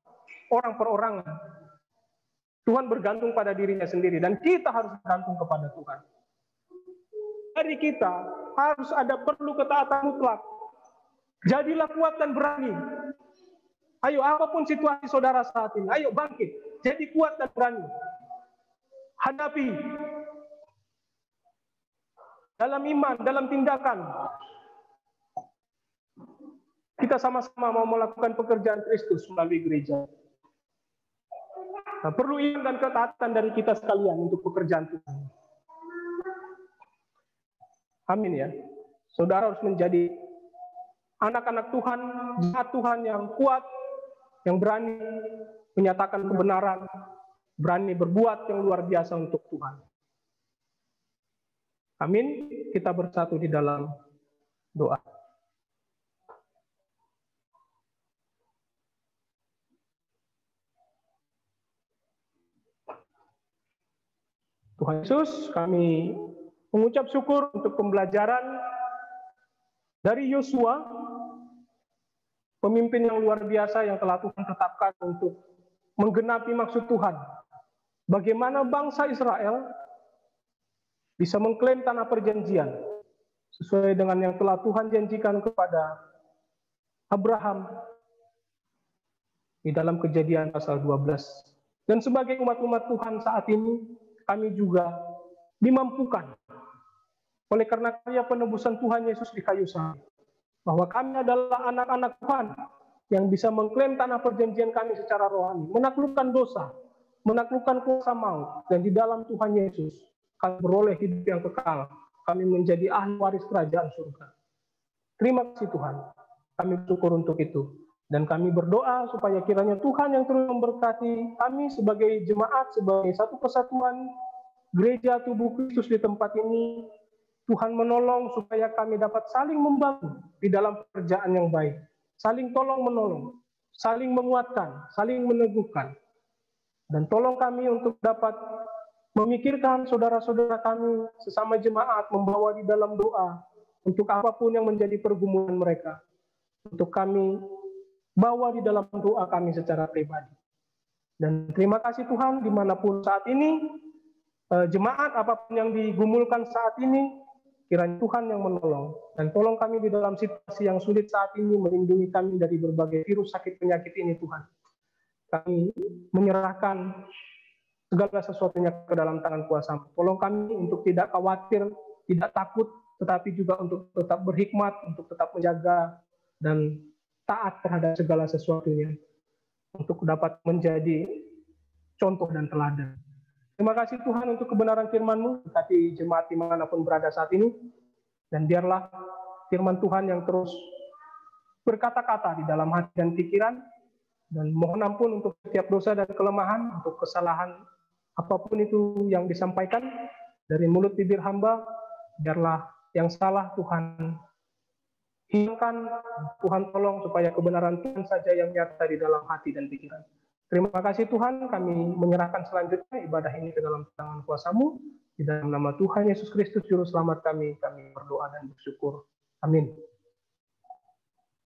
perorangan. Tuhan bergantung pada dirinya sendiri, dan kita harus bergantung kepada Tuhan. Dari kita harus ada perlu ketaatan mutlak. Jadilah kuat dan berani. Ayo, apapun situasi saudara saat ini, ayo bangkit. Jadi kuat dan berani. Hadapi. Dalam iman, dalam tindakan. Kita sama-sama mau melakukan pekerjaan Kristus melalui gereja. Nah, perlu iman dan ketaatan dari kita sekalian untuk pekerjaan Tuhan. Amin ya. Saudara harus menjadi anak-anak Tuhan, jemaat Tuhan yang kuat, yang berani menyatakan kebenaran, berani berbuat yang luar biasa untuk Tuhan. Amin. Kita bersatu di dalam doa. Tuhan Yesus, kami mengucap syukur untuk pembelajaran dari Yosua, pemimpin yang luar biasa yang telah Tuhan tetapkan untuk menggenapi maksud Tuhan. Bagaimana bangsa Israel bisa mengklaim tanah perjanjian sesuai dengan yang telah Tuhan janjikan kepada Abraham di dalam Kejadian pasal 12. Dan sebagai umat-umat Tuhan saat ini, kami juga dimampukan oleh karena karya penebusan Tuhan Yesus di kayu salib, bahwa kami adalah anak-anak Tuhan yang bisa mengklaim tanah perjanjian kami secara rohani, menaklukkan dosa, menaklukkan kuasa maut, dan di dalam Tuhan Yesus kami beroleh hidup yang kekal. Kami menjadi ahli waris kerajaan surga. Terima kasih Tuhan. Kami bersyukur untuk itu. Dan kami berdoa supaya kiranya Tuhan yang terus memberkati kami sebagai jemaat, sebagai satu kesatuan gereja tubuh Kristus di tempat ini. Tuhan menolong supaya kami dapat saling membangun di dalam pekerjaan yang baik. Saling tolong-menolong, saling menguatkan, saling meneguhkan. Dan tolong kami untuk dapat memikirkan saudara-saudara kami sesama jemaat, membawa di dalam doa untuk apapun yang menjadi pergumulan mereka. Untuk kami bawa di dalam doa kami secara pribadi. Dan terima kasih Tuhan, dimanapun saat ini, jemaat apapun yang digumulkan saat ini, kiranya Tuhan yang menolong. Dan tolong kami di dalam situasi yang sulit saat ini, melindungi kami dari berbagai virus sakit penyakit ini Tuhan. Kami menyerahkan segala sesuatunya ke dalam tangan kuasa-Mu. Tolong kami untuk tidak khawatir, tidak takut, tetapi juga untuk tetap berhikmat, untuk tetap menjaga dan taat terhadap segala sesuatunya, untuk dapat menjadi contoh dan teladan. Terima kasih Tuhan untuk kebenaran firman-Mu, berkati jemaat dimanapun berada saat ini, dan biarlah firman Tuhan yang terus berkata-kata di dalam hati dan pikiran, dan mohon ampun untuk setiap dosa dan kelemahan, untuk kesalahan apapun itu yang disampaikan dari mulut bibir hamba, biarlah yang salah Tuhan hilangkan. Tuhan tolong supaya kebenaran Tuhan saja yang nyata di dalam hati dan pikiran. Terima kasih Tuhan, kami menyerahkan selanjutnya ibadah ini ke dalam tangan kuasa-Mu. Di dalam nama Tuhan Yesus Kristus Juru Selamat kami berdoa dan bersyukur. Amin.